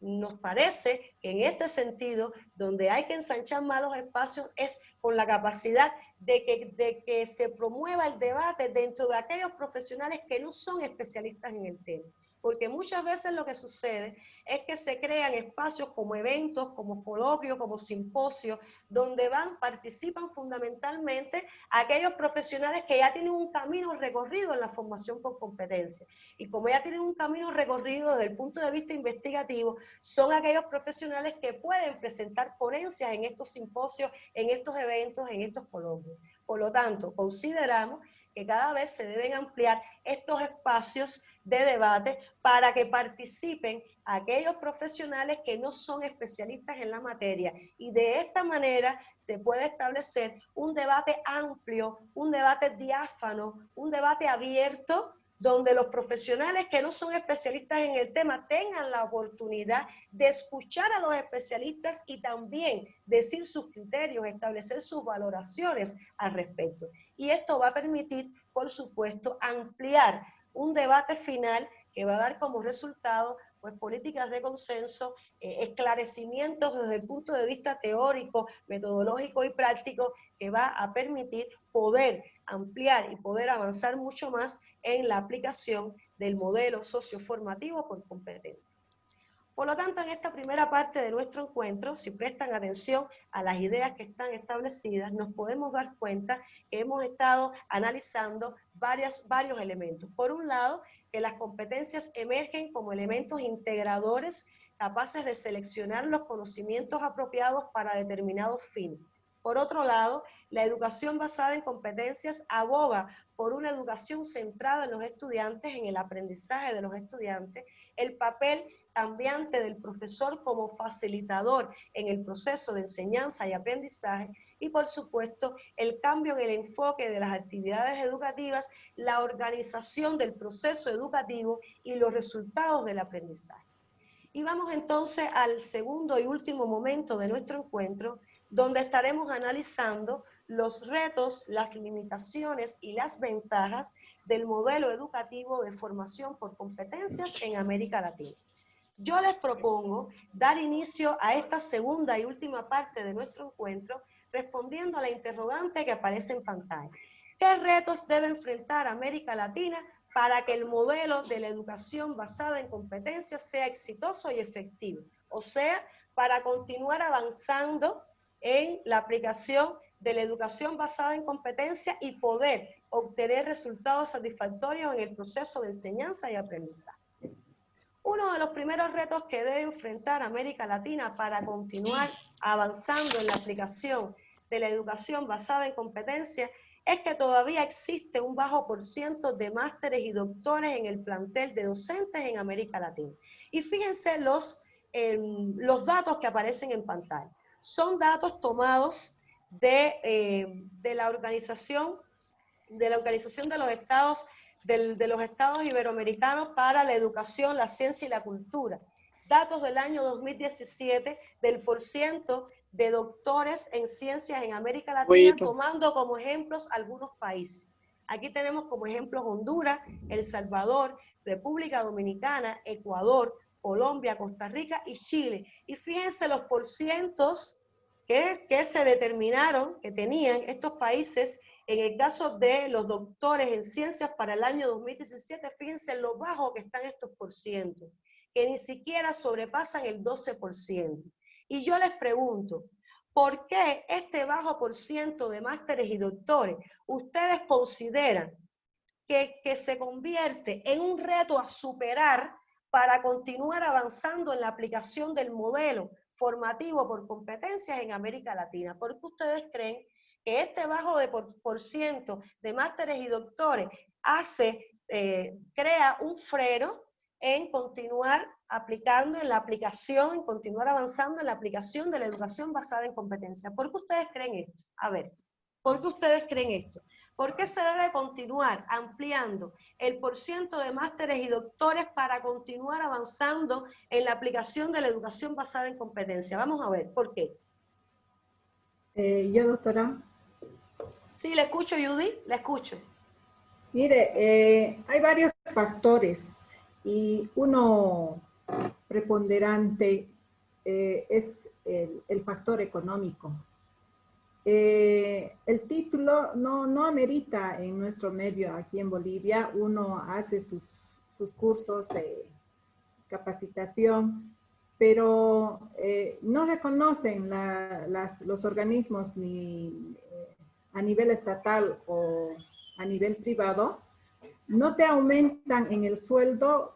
nos parece que en este sentido, donde hay que ensanchar más los espacios es con la capacidad de que se promueva el debate dentro de aquellos profesionales que no son especialistas en el tema. Porque muchas veces lo que sucede es que se crean espacios como eventos, como coloquios, como simposios, donde participan fundamentalmente aquellos profesionales que ya tienen un camino recorrido en la formación por competencia. Y como ya tienen un camino recorrido desde el punto de vista investigativo, son aquellos profesionales que pueden presentar ponencias en estos simposios, en estos eventos, en estos coloquios. Por lo tanto, consideramos que cada vez se deben ampliar estos espacios de debate para que participen aquellos profesionales que no son especialistas en la materia, y de esta manera se puede establecer un debate amplio, un debate diáfano, un debate abierto, donde los profesionales que no son especialistas en el tema tengan la oportunidad de escuchar a los especialistas y también decir sus criterios, establecer sus valoraciones al respecto. Y esto va a permitir, por supuesto, ampliar un debate final que va a dar como resultado pues políticas de consenso, esclarecimientos desde el punto de vista teórico, metodológico y práctico, que va a permitir poder ampliar y poder avanzar mucho más en la aplicación del modelo socioformativo por competencia. Por lo tanto, en esta primera parte de nuestro encuentro, si prestan atención a las ideas que están establecidas, nos podemos dar cuenta que hemos estado analizando varios elementos. Por un lado, que las competencias emergen como elementos integradores capaces de seleccionar los conocimientos apropiados para determinados fines. Por otro lado, la educación basada en competencias aboga por una educación centrada en los estudiantes, en el aprendizaje de los estudiantes, el papel cambiante del profesor como facilitador en el proceso de enseñanza y aprendizaje, y por supuesto el cambio en el enfoque de las actividades educativas, la organización del proceso educativo y los resultados del aprendizaje. Y vamos entonces al segundo y último momento de nuestro encuentro, donde estaremos analizando los retos, las limitaciones y las ventajas del modelo educativo de formación por competencias en América Latina. Yo les propongo dar inicio a esta segunda y última parte de nuestro encuentro respondiendo a la interrogante que aparece en pantalla. ¿Qué retos debe enfrentar América Latina para que el modelo de la educación basada en competencias sea exitoso y efectivo? O sea, para continuar avanzando en la aplicación de la educación basada en competencias y poder obtener resultados satisfactorios en el proceso de enseñanza y aprendizaje. Uno de los primeros retos que debe enfrentar América Latina para continuar avanzando en la aplicación de la educación basada en competencias es que todavía existe un bajo por ciento de másteres y doctores en el plantel de docentes en América Latina. Y fíjense los datos que aparecen en pantalla. Son datos tomados de la Organización de los Estados, de los Estados Iberoamericanos para la Educación, la Ciencia y la Cultura. Datos del año 2017 del porciento de doctores en ciencias en América Latina, tomando como ejemplos algunos países. Aquí tenemos como ejemplos Honduras, El Salvador, República Dominicana, Ecuador, Colombia, Costa Rica y Chile. Y fíjense los porcientos que se determinaron que tenían estos países en el caso de los doctores en ciencias para el año 2017. Fíjense lo bajo que están estos porcientos, que ni siquiera sobrepasan el 12%. Y yo les pregunto, ¿por qué este bajo por ciento de másteres y doctores ustedes consideran que se convierte en un reto a superar para continuar avanzando en la aplicación del modelo formativo por competencias en América Latina? ¿Por qué ustedes creen que este bajo por ciento de másteres y doctores crea un freno en continuar aplicando en la aplicación, en continuar avanzando en la aplicación de la educación basada en competencias? ¿Por qué ustedes creen esto? A ver, ¿por qué ustedes creen esto? ¿Por qué se debe continuar ampliando el porciento de másteres y doctores para continuar avanzando en la aplicación de la educación basada en competencias? Vamos a ver, ¿por qué? Yo, doctora. Sí, le escucho, Judy, le escucho. Mire, hay varios factores y uno preponderante es el factor económico. El título no amerita en nuestro medio aquí en Bolivia. Uno hace sus cursos de capacitación, pero no reconocen los organismos ni a nivel estatal o a nivel privado, no te aumentan en el sueldo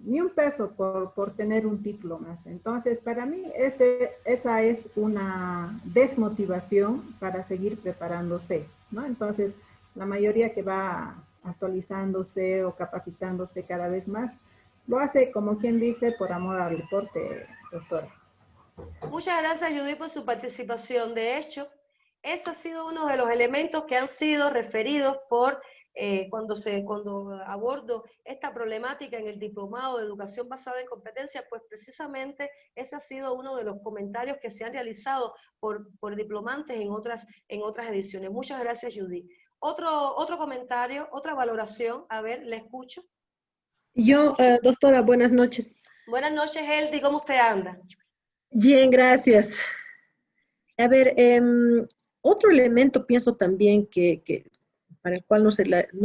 ni un peso por tener un título más. Entonces, para mí esa es una desmotivación para seguir preparándose, ¿no? Entonces, la mayoría que va actualizándose o capacitándose cada vez más, lo hace, como quien dice, por amor al deporte, doctora. Muchas gracias, Judy, por su participación. De hecho, ese ha sido uno de los elementos que han sido referidos por cuando abordo esta problemática en el diplomado de educación basada en competencias, pues precisamente ese ha sido uno de los comentarios que se han realizado por diplomantes en otras ediciones. Muchas gracias, Judy. Otro comentario, otra valoración. A ver, le escucho. Yo, doctora, buenas noches. Buenas noches, Eldi, ¿cómo usted anda? Bien, gracias. A ver, otro elemento pienso también que para el cual no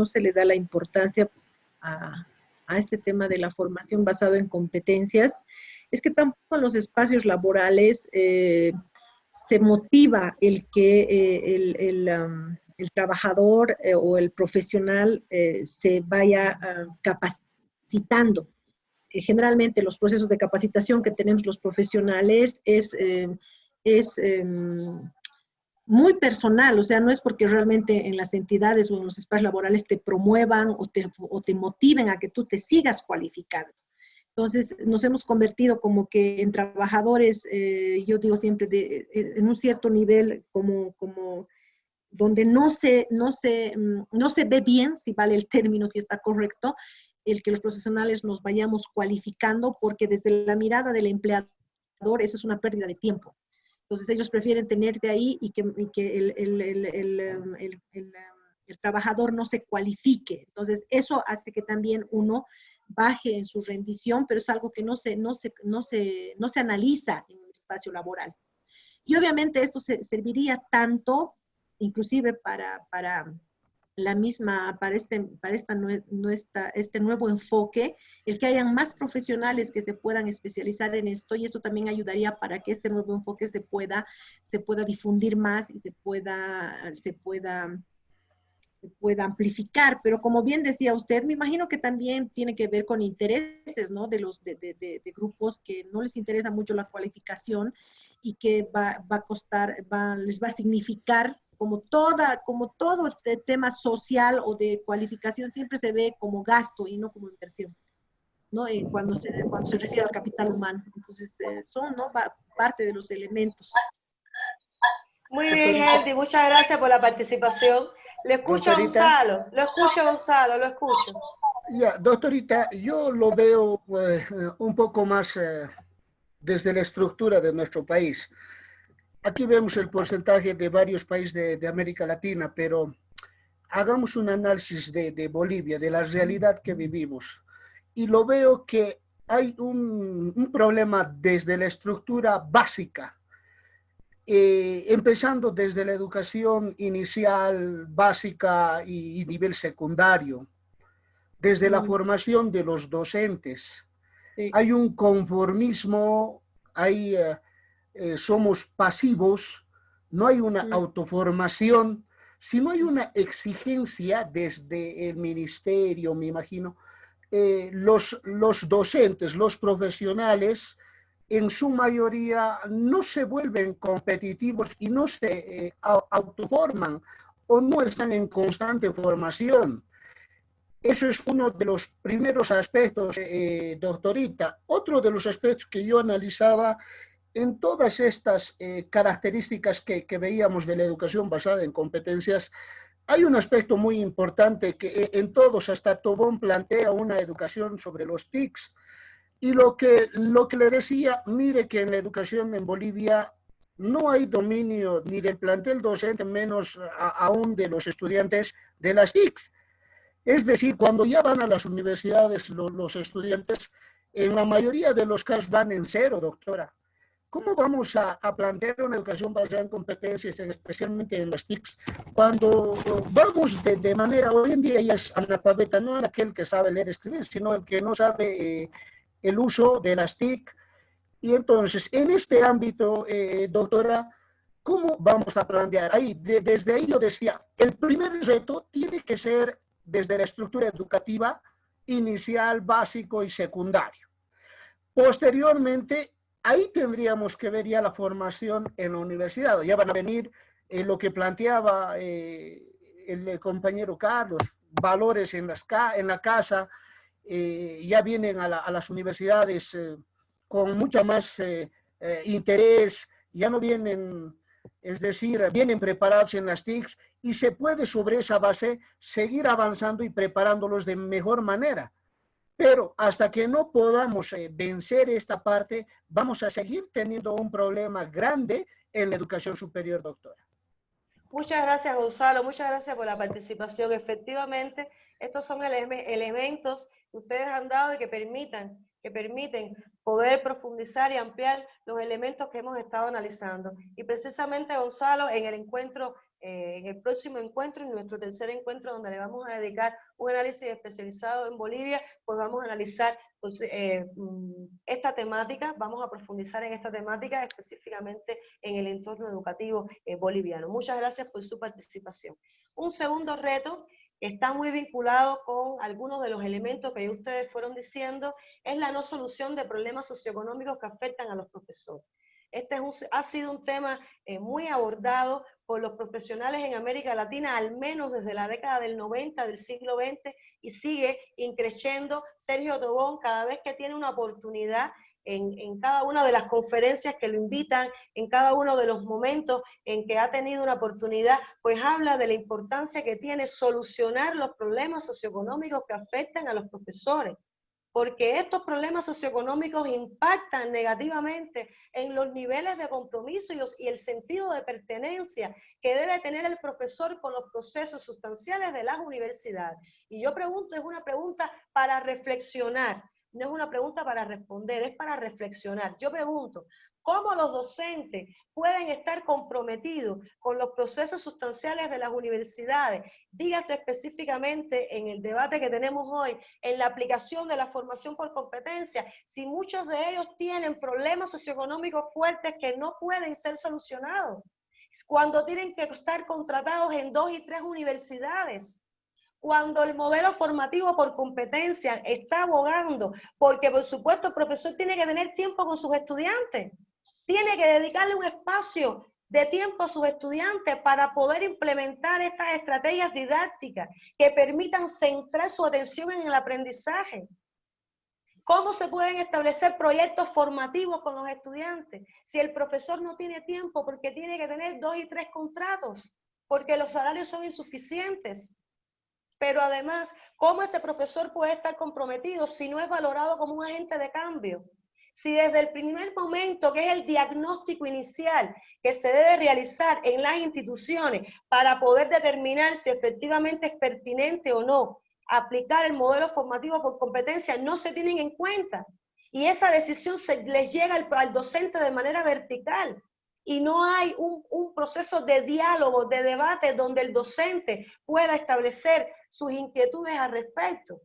se le da la importancia a este tema de la formación basado en competencias, es que tampoco en los espacios laborales se motiva el que el trabajador o el profesional se vaya capacitando. Generalmente los procesos de capacitación que tenemos los profesionales es muy personal, o sea, no es porque realmente en las entidades o en los espacios laborales te promuevan o te motiven a que tú te sigas cualificando. Entonces, nos hemos convertido como que en trabajadores, yo digo siempre, en un cierto nivel como donde no se ve bien, si vale el término, si está correcto, el que los profesionales nos vayamos cualificando, porque desde la mirada del empleador eso es una pérdida de tiempo. Entonces ellos prefieren tenerte ahí y que el trabajador no se cualifique. Entonces eso hace que también uno baje en su rendición, pero es algo que no se analiza en el espacio laboral. Y obviamente esto serviría tanto, inclusive para este nuevo enfoque, el que hayan más profesionales que se puedan especializar en esto, y esto también ayudaría para que este nuevo enfoque se pueda difundir más y se pueda amplificar. Pero como bien decía usted, me imagino que también tiene que ver con intereses, ¿no? De grupos que no les interesa mucho la cualificación y que va a costar, les va a significar como todo tema social o de cualificación siempre se ve como gasto y no como inversión, ¿no? Cuando se refiere al capital humano. Entonces, son, ¿no? Parte de los elementos. Muy bien, Heldi, muchas gracias por la participación. Le escucho a Doctorita. Gonzalo, lo escucho, Gonzalo, lo escucho. Ya, doctorita, yo lo veo un poco más desde la estructura de nuestro país. Aquí vemos el porcentaje de varios países de América Latina, pero hagamos un análisis de Bolivia, de la realidad que vivimos. Y lo veo que hay un problema desde la estructura básica, empezando desde la educación inicial, básica y nivel secundario, desde la formación de los docentes. Sí. Hay un conformismo, somos pasivos, no hay una autoformación, sino hay una exigencia desde el ministerio, me imagino. Los docentes, los profesionales, en su mayoría no se vuelven competitivos y no se autoforman o no están en constante formación. Eso es uno de los primeros aspectos, doctorita. Otro de los aspectos que yo analizaba en todas estas características que veíamos de la educación basada en competencias, hay un aspecto muy importante que en todos, hasta Tobón plantea una educación sobre los TICs. Y lo que le decía, mire que en la educación en Bolivia no hay dominio ni del plantel docente, menos aún de los estudiantes de las TICs. Es decir, cuando ya van a las universidades los estudiantes, en la mayoría de los casos van en cero, doctora. ¿Cómo vamos a plantear una educación basada en competencias, especialmente en las TICs, cuando vamos de manera, hoy en día ella es analfabeta, no aquel que sabe leer y escribir, sino el que no sabe el uso de las TIC? Y entonces, en este ámbito, doctora, ¿cómo vamos a plantear? Desde ahí yo decía, el primer reto tiene que ser desde la estructura educativa inicial, básico y secundario. Posteriormente, ahí tendríamos que ver ya la formación en la universidad. Ya van a venir lo que planteaba el compañero Carlos, valores en la casa, ya vienen a las universidades con mucho más interés, ya no vienen, es decir, vienen preparados en las TICs y se puede sobre esa base seguir avanzando y preparándolos de mejor manera. Pero hasta que no podamos vencer esta parte, vamos a seguir teniendo un problema grande en la educación superior, doctora. Muchas gracias, Gonzalo. Muchas gracias por la participación. Efectivamente, estos son elementos que ustedes han dado y que permiten poder profundizar y ampliar los elementos que hemos estado analizando. Y precisamente, Gonzalo, en el encuentro, en el próximo encuentro, en nuestro tercer encuentro, donde le vamos a dedicar un análisis especializado en Bolivia, pues vamos a analizar esta temática, vamos a profundizar en esta temática específicamente en el entorno educativo boliviano. Muchas gracias por su participación. Un segundo reto que está muy vinculado con algunos de los elementos que ustedes fueron diciendo es la no solución de problemas socioeconómicos que afectan a los profesores. Ha sido un tema muy abordado por los profesionales en América Latina, al menos desde la década del 90 del siglo XX, y sigue increciendo. Sergio Tobón, cada vez que tiene una oportunidad, en cada una de las conferencias que lo invitan, en cada uno de los momentos en que ha tenido una oportunidad, pues habla de la importancia que tiene solucionar los problemas socioeconómicos que afectan a los profesores, porque estos problemas socioeconómicos impactan negativamente en los niveles de compromiso y el sentido de pertenencia que debe tener el profesor con los procesos sustanciales de las universidades. Y yo pregunto, es una pregunta para reflexionar, no es una pregunta para responder, es para reflexionar. Yo pregunto, ¿cómo los docentes pueden estar comprometidos con los procesos sustanciales de las universidades? Dígase específicamente en el debate que tenemos hoy, en la aplicación de la formación por competencia, si muchos de ellos tienen problemas socioeconómicos fuertes que no pueden ser solucionados, cuando tienen que estar contratados en 2 y 3 universidades, cuando el modelo formativo por competencia está abogando, porque por supuesto el profesor tiene que tener tiempo con sus estudiantes, tiene que dedicarle un espacio de tiempo a sus estudiantes para poder implementar estas estrategias didácticas que permitan centrar su atención en el aprendizaje. ¿Cómo se pueden establecer proyectos formativos con los estudiantes si el profesor no tiene tiempo porque tiene que tener 2 y 3 contratos, porque los salarios son insuficientes? Pero además, ¿cómo ese profesor puede estar comprometido si no es valorado como un agente de cambio? Si desde el primer momento, que es el diagnóstico inicial que se debe realizar en las instituciones para poder determinar si efectivamente es pertinente o no aplicar el modelo formativo por competencia, no se tienen en cuenta. Y esa decisión les llega al docente de manera vertical. Y no hay un proceso de diálogo, de debate, donde el docente pueda establecer sus inquietudes al respecto.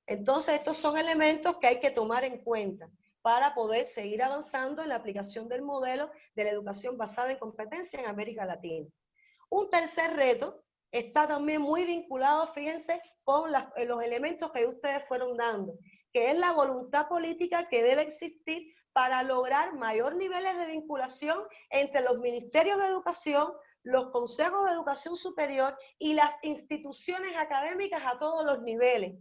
Entonces, estos son elementos que hay que tomar en cuenta para poder seguir avanzando en la aplicación del modelo de la educación basada en competencia en América Latina. Un tercer reto está también muy vinculado, fíjense, con los elementos que ustedes fueron dando, que es la voluntad política que debe existir para lograr mayor niveles de vinculación entre los ministerios de educación, los consejos de educación superior y las instituciones académicas a todos los niveles,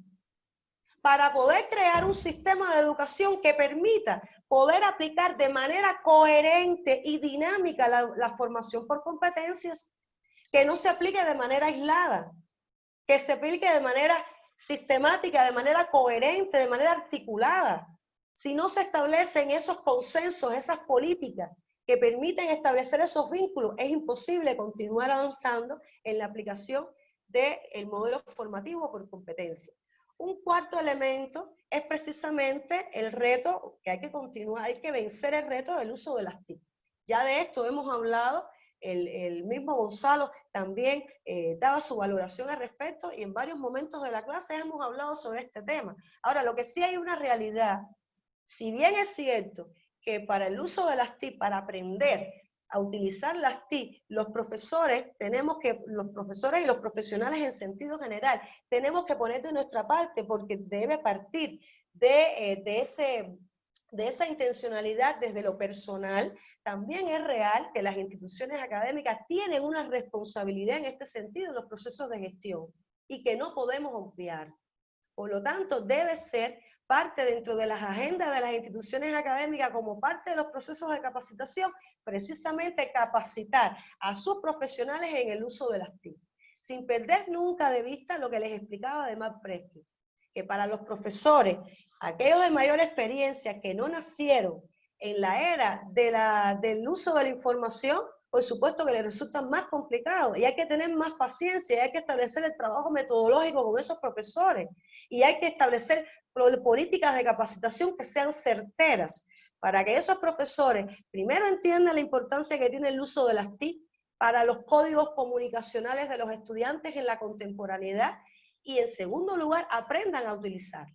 para poder crear un sistema de educación que permita poder aplicar de manera coherente y dinámica la formación por competencias, que no se aplique de manera aislada, que se aplique de manera sistemática, de manera coherente, de manera articulada. Si no se establecen esos consensos, esas políticas que permiten establecer esos vínculos, es imposible continuar avanzando en la aplicación del modelo formativo por competencia. Un cuarto elemento es precisamente el reto que hay que continuar, hay que vencer el reto del uso de las TIC. Ya de esto hemos hablado, el mismo Gonzalo también daba su valoración al respecto y en varios momentos de la clase hemos hablado sobre este tema. Ahora, lo que sí hay una realidad, si bien es cierto que para el uso de las TIC, para aprender a utilizar las TIC, los profesores y los profesionales en sentido general, tenemos que poner de nuestra parte porque debe partir de esa intencionalidad desde lo personal. También es real que las instituciones académicas tienen una responsabilidad en este sentido en los procesos de gestión y que no podemos obviar. Por lo tanto, debe ser parte dentro de las agendas de las instituciones académicas como parte de los procesos de capacitación, precisamente capacitar a sus profesionales en el uso de las TIC, sin perder nunca de vista lo que les explicaba de Mark Presky, que para los profesores, aquellos de mayor experiencia que no nacieron en la era del uso de la información, por supuesto que les resulta más complicado y hay que tener más paciencia y hay que establecer el trabajo metodológico con esos profesores y hay que establecer políticas de capacitación que sean certeras para que esos profesores primero entiendan la importancia que tiene el uso de las TIC para los códigos comunicacionales de los estudiantes en la contemporaneidad y en segundo lugar aprendan a utilizar.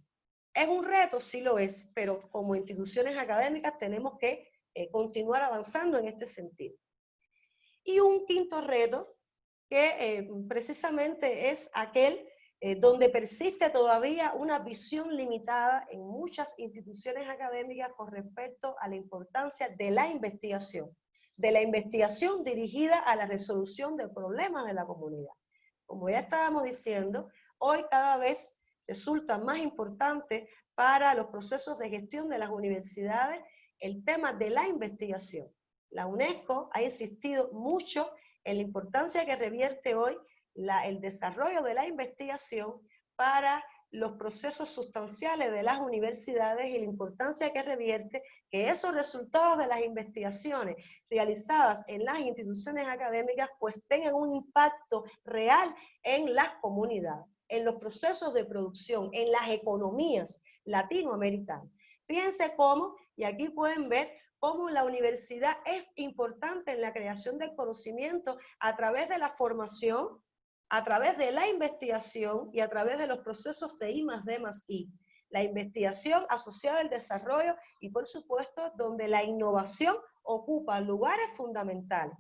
¿Es un reto? Sí lo es, pero como instituciones académicas tenemos que continuar avanzando en este sentido. Y un quinto reto que precisamente es aquel donde persiste todavía una visión limitada en muchas instituciones académicas con respecto a la importancia de la investigación dirigida a la resolución de problemas de la comunidad. Como ya estábamos diciendo, hoy cada vez resulta más importante para los procesos de gestión de las universidades el tema de la investigación. La UNESCO ha insistido mucho en la importancia que revierte hoy el desarrollo de la investigación para los procesos sustanciales de las universidades y la importancia que revierte que esos resultados de las investigaciones realizadas en las instituciones académicas pues tengan un impacto real en las comunidades, en los procesos de producción, en las economías latinoamericanas. Fíjense cómo, y aquí pueden ver cómo la universidad es importante en la creación del conocimiento a través de la formación, a través de la investigación y a través de los procesos de I+D+I. La investigación asociada al desarrollo y, por supuesto, donde la innovación ocupa lugares fundamentales.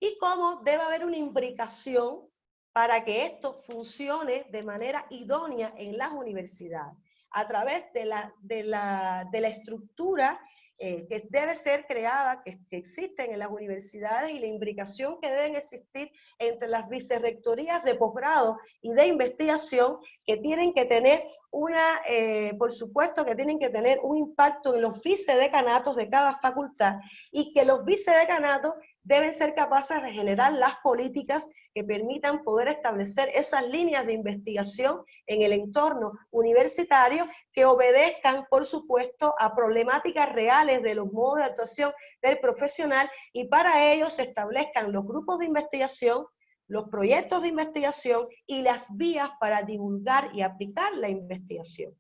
Y cómo debe haber una imbricación para que esto funcione de manera idónea en las universidades, a través de la estructura que debe ser creada, que existen en las universidades, y la imbricación que deben existir entre las vicerrectorías de posgrado y de investigación, que tienen que tener por supuesto que tienen que tener un impacto en los vicedecanatos de cada facultad, y que los vicedecanatos deben ser capaces de generar las políticas que permitan poder establecer esas líneas de investigación en el entorno universitario que obedezcan, por supuesto, a problemáticas reales de los modos de actuación del profesional, y para ello se establezcan los grupos de investigación, los proyectos de investigación y las vías para divulgar y aplicar la investigación.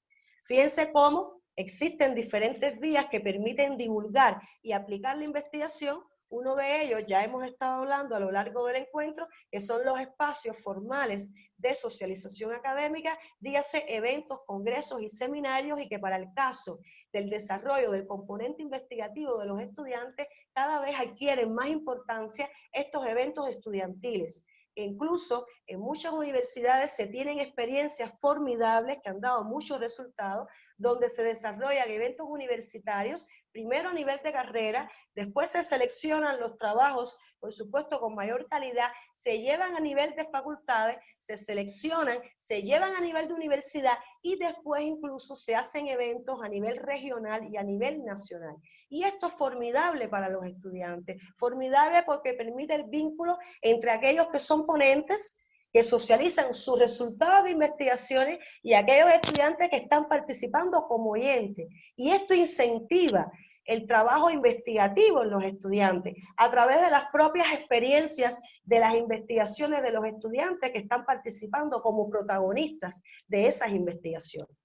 Fíjense cómo existen diferentes vías que permiten divulgar y aplicar la investigación. Uno de ellos, ya hemos estado hablando a lo largo del encuentro, que son los espacios formales de socialización académica, dígase eventos, congresos y seminarios, y que para el caso del desarrollo del componente investigativo de los estudiantes, cada vez adquieren más importancia estos eventos estudiantiles. Incluso en muchas universidades se tienen experiencias formidables que han dado muchos resultados, donde se desarrollan eventos universitarios, primero a nivel de carrera, después se seleccionan los trabajos, por supuesto con mayor calidad, se llevan a nivel de facultades, se seleccionan, se llevan a nivel de universidad, y después incluso se hacen eventos a nivel regional y a nivel nacional. Y esto es formidable para los estudiantes, formidable porque permite el vínculo entre aquellos que son ponentes, que socializan sus resultados de investigaciones, y aquellos estudiantes que están participando como oyentes. Y esto incentiva el trabajo investigativo en los estudiantes, a través de las propias experiencias de las investigaciones de los estudiantes que están participando como protagonistas de esas investigaciones.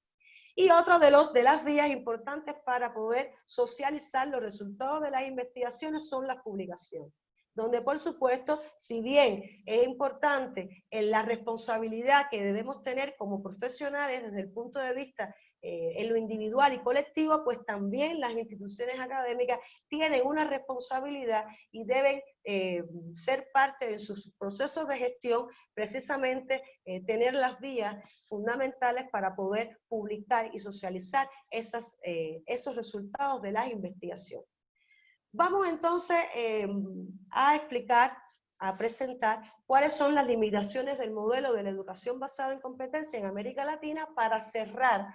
Y otra de las vías importantes para poder socializar los resultados de las investigaciones son las publicaciones, donde por supuesto, si bien es importante en la responsabilidad que debemos tener como profesionales desde el punto de vista en lo individual y colectivo, pues también las instituciones académicas tienen una responsabilidad y deben ser parte de sus procesos de gestión, precisamente tener las vías fundamentales para poder publicar y socializar esos resultados de las investigaciones. Vamos entonces a explicar, a presentar cuáles son las limitaciones del modelo de la educación basada en competencia en América Latina, para cerrar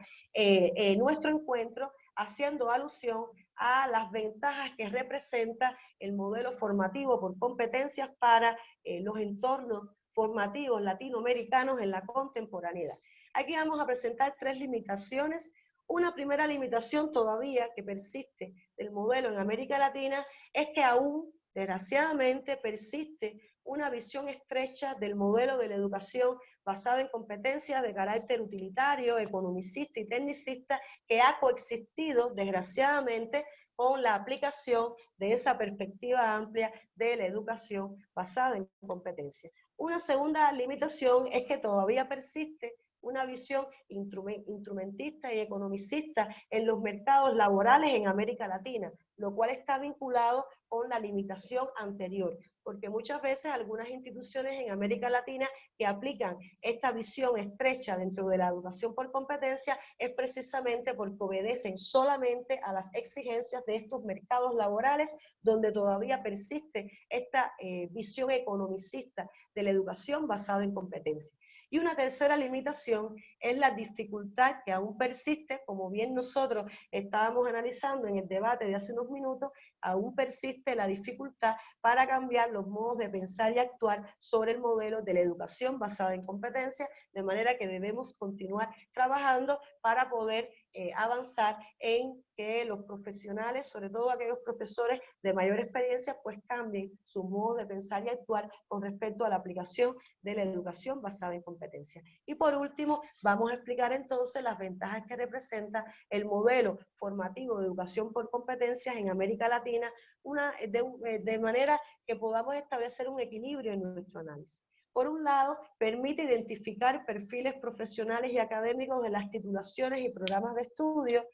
nuestro encuentro haciendo alusión a las ventajas que representa el modelo formativo por competencias para los entornos formativos latinoamericanos en la contemporaneidad. Aquí vamos a presentar 3 limitaciones. Una primera limitación todavía que persiste del modelo en América Latina es que aún, desgraciadamente, persiste una visión estrecha del modelo de la educación basada en competencias de carácter utilitario, economicista y tecnicista, que ha coexistido, desgraciadamente, con la aplicación de esa perspectiva amplia de la educación basada en competencias. Una segunda limitación es que todavía persiste una visión instrumentista y economicista en los mercados laborales en América Latina, lo cual está vinculado con la limitación anterior, porque muchas veces algunas instituciones en América Latina que aplican esta visión estrecha dentro de la educación por competencia es precisamente porque obedecen solamente a las exigencias de estos mercados laborales, donde todavía persiste esta visión economicista de la educación basada en competencia. Y una tercera limitación es la dificultad que aún persiste, como bien nosotros estábamos analizando en el debate de hace unos minutos, aún persiste la dificultad para cambiar los modos de pensar y actuar sobre el modelo de la educación basada en competencias, de manera que debemos continuar trabajando para poder avanzar en que los profesionales, sobre todo aquellos profesores de mayor experiencia, pues cambien sus modos de pensar y actuar con respecto a la aplicación de la educación basada en competencias. Y por último, vamos a explicar entonces las ventajas que representa el modelo formativo de educación por competencias en América Latina, de manera que podamos establecer un equilibrio en nuestro análisis. Por un lado, permite identificar perfiles profesionales y académicos de las titulaciones y programas de estudio.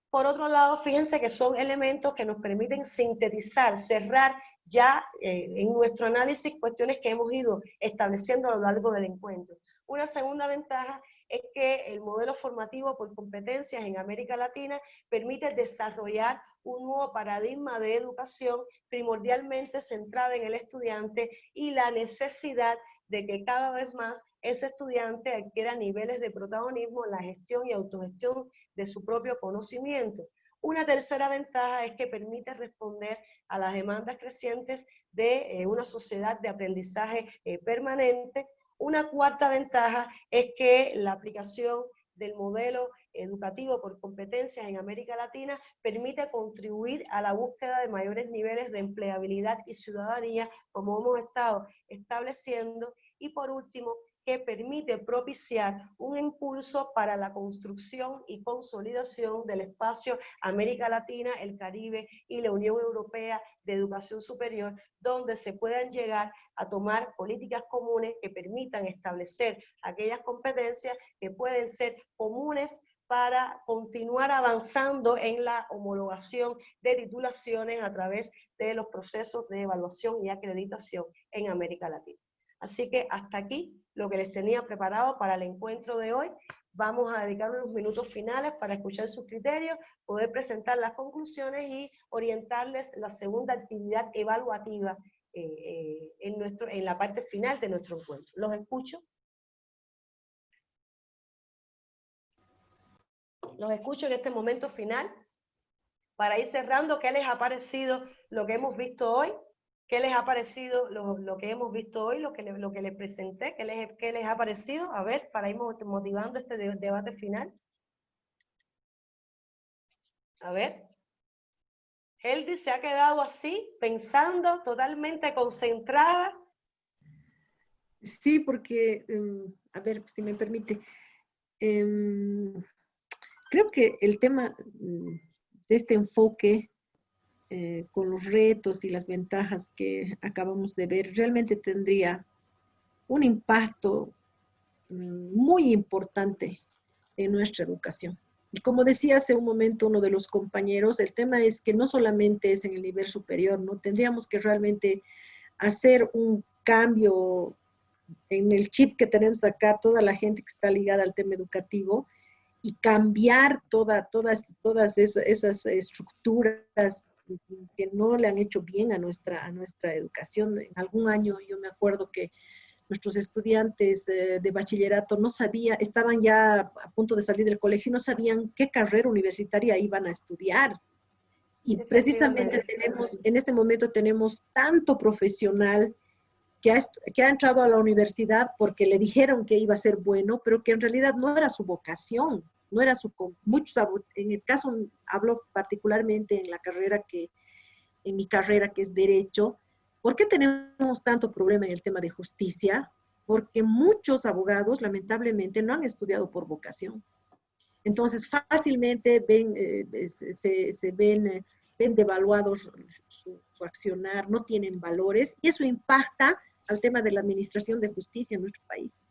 Por otro lado, fíjense que son elementos que nos permiten sintetizar, cerrar ya en nuestro análisis cuestiones que hemos ido estableciendo a lo largo del encuentro. Una segunda ventaja es que el modelo formativo por competencias en América Latina permite desarrollar un nuevo paradigma de educación primordialmente centrada en el estudiante y la necesidad de que cada vez más ese estudiante adquiera niveles de protagonismo en la gestión y autogestión de su propio conocimiento. Una tercera ventaja es que permite responder a las demandas crecientes de una sociedad de aprendizaje permanente. Una cuarta ventaja es que la aplicación del modelo educativo por competencias en América Latina permite contribuir a la búsqueda de mayores niveles de empleabilidad y ciudadanía, como hemos estado estableciendo. Y por último, que permite propiciar un impulso para la construcción y consolidación del espacio América Latina, el Caribe y la Unión Europea de educación superior, donde se puedan llegar a tomar políticas comunes que permitan establecer aquellas competencias que pueden ser comunes para continuar avanzando en la homologación de titulaciones a través de los procesos de evaluación y acreditación en América Latina. Así que hasta aquí lo que les tenía preparado para el encuentro de hoy. Vamos a dedicar unos minutos finales para escuchar sus criterios, poder presentar las conclusiones y orientarles la segunda actividad evaluativa en la parte final de nuestro encuentro. ¿Los escucho? Los escucho en este momento final para ir cerrando. ¿Qué les ha parecido lo que hemos visto hoy? ¿Qué les ha parecido lo que hemos visto hoy, lo que les presenté? ¿Qué les ha parecido? A ver, para ir motivando este debate final. A ver. Heldy se ha quedado así, pensando, totalmente concentrada. Sí, porque, a ver, si me permite, creo que el tema de este enfoque con los retos y las ventajas que acabamos de ver, realmente tendría un impacto muy importante en nuestra educación. Y como decía hace un momento uno de los compañeros, el tema es que no solamente es en el nivel superior, ¿no? Tendríamos que realmente hacer un cambio en el chip que tenemos acá, toda la gente que está ligada al tema educativo, y cambiar todas esas estructuras que no le han hecho bien a nuestra educación. En algún año yo me acuerdo que nuestros estudiantes de bachillerato no sabían, estaban ya a punto de salir del colegio y no sabían qué carrera universitaria iban a estudiar. Y precisamente en este momento tenemos tanto profesional que ha entrado a la universidad porque le dijeron que iba a ser bueno, pero que en realidad no era su vocación, no era en el caso, hablo particularmente en mi carrera que es Derecho. ¿Por qué tenemos tanto problema en el tema de justicia? Porque muchos abogados, lamentablemente, no han estudiado por vocación. Entonces, fácilmente ven devaluados su accionar, no tienen valores, y eso impacta al tema de la administración de justicia en nuestro país.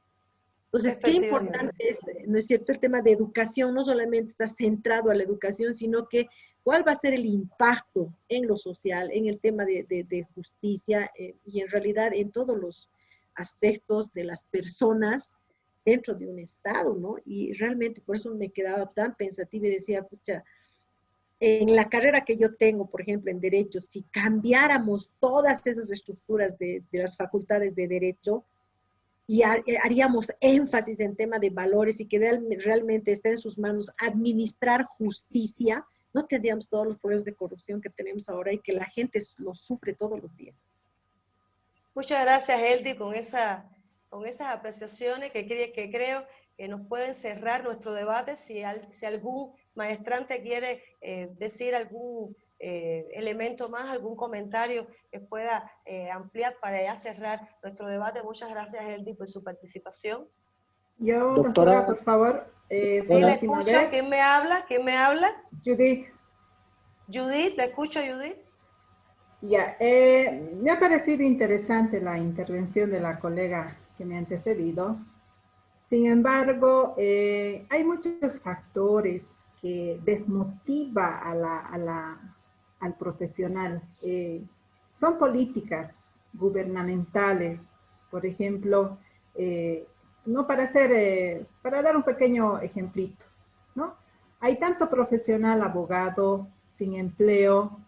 Entonces, qué importante es, ¿no es cierto?, el tema de educación, no solamente está centrado a la educación, sino que cuál va a ser el impacto en lo social, en el tema de justicia y en realidad en todos los aspectos de las personas dentro de un Estado, ¿no? Y realmente por eso me quedaba tan pensativa y decía, pucha, en la carrera que yo tengo, por ejemplo, en Derecho, si cambiáramos todas esas estructuras de las facultades de Derecho, y haríamos énfasis en tema de valores y que realmente esté en sus manos administrar justicia, no tendríamos todos los problemas de corrupción que tenemos ahora y que la gente los sufre todos los días. Muchas gracias, Heldy, con esas apreciaciones que creo que nos pueden cerrar nuestro debate. Si algún maestrante quiere decir algún elemento más, algún comentario que pueda ampliar para ya cerrar nuestro debate. Muchas gracias, Heldy, por su participación. Yo, doctora, por favor. Sí, la escucho. ¿Quién me habla? Judith. Judith, la escucho, Judith. Ya, me ha parecido interesante la intervención de la colega que me ha antecedido. Sin embargo, hay muchos factores que desmotiva al profesional. Son políticas gubernamentales, por ejemplo, no para hacer, para dar un pequeño ejemplito, ¿no? Hay tanto profesional, abogado, sin empleo,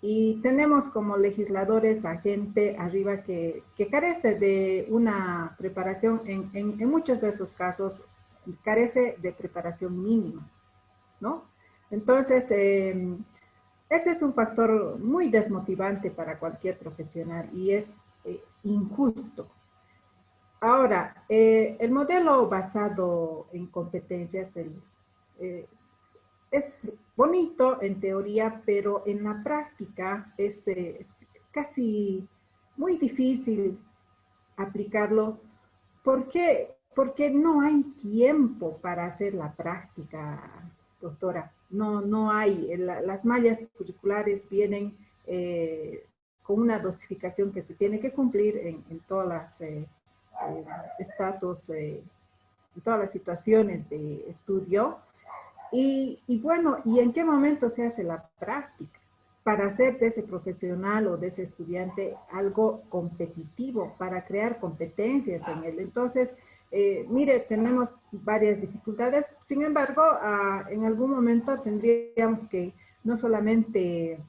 y tenemos como legisladores a gente arriba que carece de una preparación, en muchos de esos casos, carece de preparación mínima, ¿no? Entonces, ese es un factor muy desmotivante para cualquier profesional y es injusto. Ahora, el modelo basado en competencias eh, es bonito en teoría, pero en la práctica es casi muy difícil aplicarlo. ¿Por qué? Porque no hay tiempo para hacer la práctica, doctora. No hay. Las mallas curriculares vienen con una dosificación que se tiene que cumplir en todas las estatus, en todas las situaciones de estudio. Y bueno, ¿y en qué momento se hace la práctica? Para hacer de ese profesional o de ese estudiante algo competitivo, para crear competencias en él. Entonces, mire, tenemos varias dificultades. Sin embargo, en algún momento tendríamos que no solamente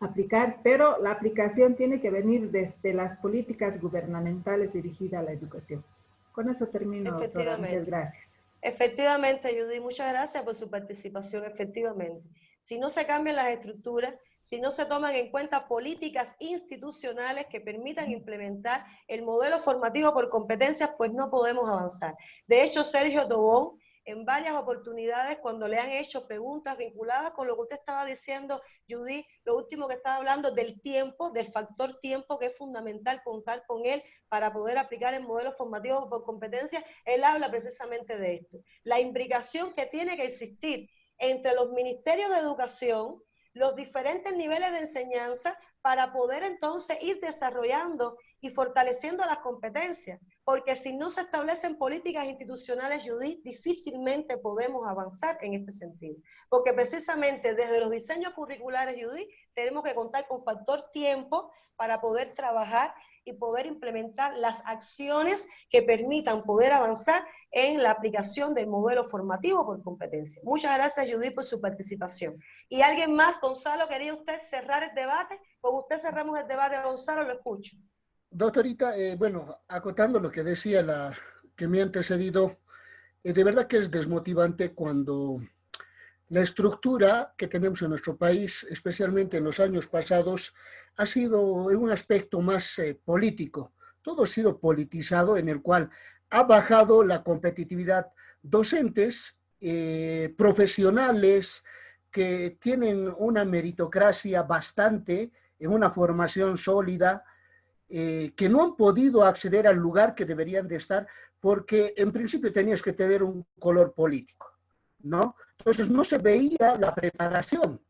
aplicar, pero la aplicación tiene que venir desde las políticas gubernamentales dirigidas a la educación. Con eso termino, doctora. Muchas gracias. Efectivamente, Judy, muchas gracias por su participación, efectivamente. Si no se cambian las estructuras, si no se toman en cuenta políticas institucionales que permitan implementar el modelo formativo por competencias, pues no podemos avanzar. De hecho, Sergio Tobón, en varias oportunidades, cuando le han hecho preguntas vinculadas con lo que usted estaba diciendo, Judy, lo último que estaba hablando del tiempo, del factor tiempo, que es fundamental contar con él para poder aplicar el modelo formativo por competencia, él habla precisamente de esto. La imbricación que tiene que existir entre los ministerios de educación, los diferentes niveles de enseñanza, para poder entonces ir desarrollando y fortaleciendo las competencias, porque si no se establecen políticas institucionales, Judith, difícilmente podemos avanzar en este sentido, porque precisamente desde los diseños curriculares, Judith, tenemos que contar con factor tiempo para poder trabajar y poder implementar las acciones que permitan poder avanzar en la aplicación del modelo formativo por competencia. Muchas gracias, Judith, por su participación. ¿Y alguien más? Gonzalo, ¿quería usted cerrar el debate? Con usted cerramos el debate, Gonzalo, lo escucho. Doctorita, bueno, acotando lo que decía la que me ha antecedido, de verdad que es desmotivante cuando la estructura que tenemos en nuestro país, especialmente en los años pasados, ha sido en un aspecto más político. Todo ha sido politizado, en el cual ha bajado la competitividad. Docentes profesionales que tienen una meritocracia bastante, en una formación sólida, que no han podido acceder al lugar que deberían de estar, porque en principio tenías que tener un color político, ¿no? Entonces no se veía la preparación,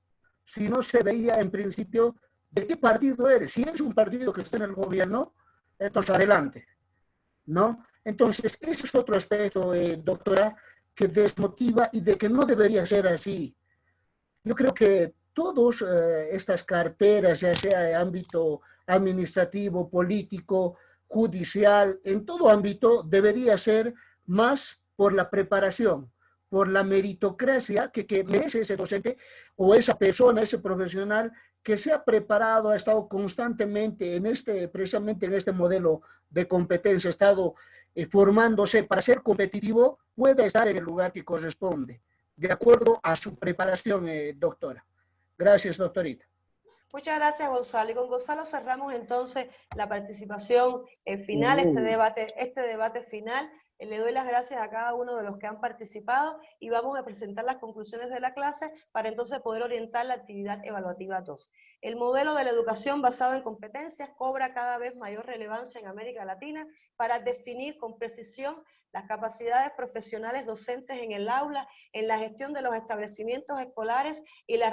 sino se veía en principio de qué partido eres. Si eres un partido que está en el gobierno, entonces adelante, ¿no? Entonces, ese es otro aspecto, doctora, que desmotiva y de que no debería ser así. Yo creo que todas estas carteras, ya sea en ámbito administrativo, político, judicial, en todo ámbito, debería ser más por la preparación, por la meritocracia que merece ese docente o esa persona, ese profesional que se ha preparado, ha estado constantemente precisamente en este modelo de competencia, ha estado formándose para ser competitivo, pueda estar en el lugar que corresponde, de acuerdo a su preparación, doctora. Gracias, doctorita. Muchas gracias, Gonzalo. Y con Gonzalo cerramos entonces la participación final, este debate final. Le doy las gracias a cada uno de los que han participado y vamos a presentar las conclusiones de la clase para entonces poder orientar la actividad evaluativa 2. El modelo de la educación basado en competencias cobra cada vez mayor relevancia en América Latina para definir con precisión las capacidades profesionales docentes en el aula, en la gestión de los establecimientos escolares y la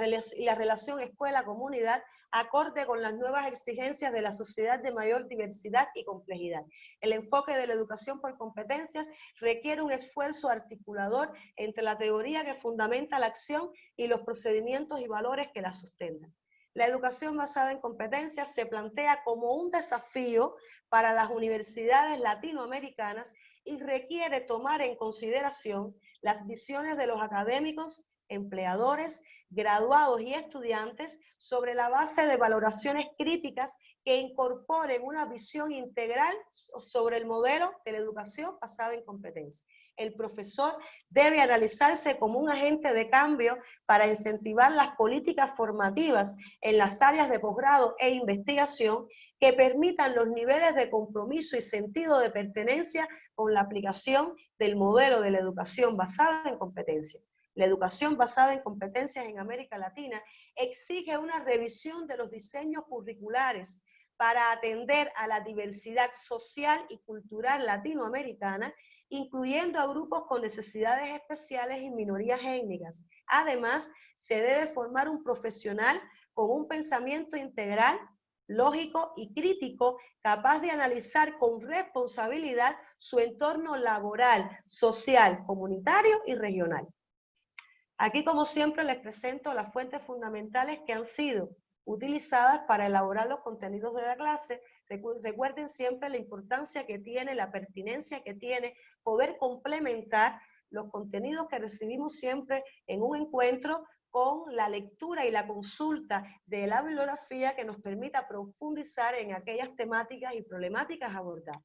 relación escuela-comunidad, acorde con las nuevas exigencias de la sociedad de mayor diversidad y complejidad. El enfoque de la educación por competencias requiere un esfuerzo articulador entre la teoría que fundamenta la acción y los procedimientos y valores que la sustentan. La educación basada en competencias se plantea como un desafío para las universidades latinoamericanas y requiere tomar en consideración las visiones de los académicos, empleadores, graduados y estudiantes sobre la base de valoraciones críticas que incorporen una visión integral sobre el modelo de la educación basada en competencias. El profesor debe analizarse como un agente de cambio para incentivar las políticas formativas en las áreas de posgrado e investigación que permitan los niveles de compromiso y sentido de pertenencia con la aplicación del modelo de la educación basada en competencias. La educación basada en competencias en América Latina exige una revisión de los diseños curriculares para atender a la diversidad social y cultural latinoamericana, incluyendo a grupos con necesidades especiales y minorías étnicas. Además, se debe formar un profesional con un pensamiento integral, lógico y crítico, capaz de analizar con responsabilidad su entorno laboral, social, comunitario y regional. Aquí, como siempre, les presento las fuentes fundamentales que han sido utilizadas para elaborar los contenidos de la clase. Recuerden siempre la importancia que tiene, la pertinencia que tiene poder complementar los contenidos que recibimos siempre en un encuentro con la lectura y la consulta de la bibliografía que nos permita profundizar en aquellas temáticas y problemáticas abordadas.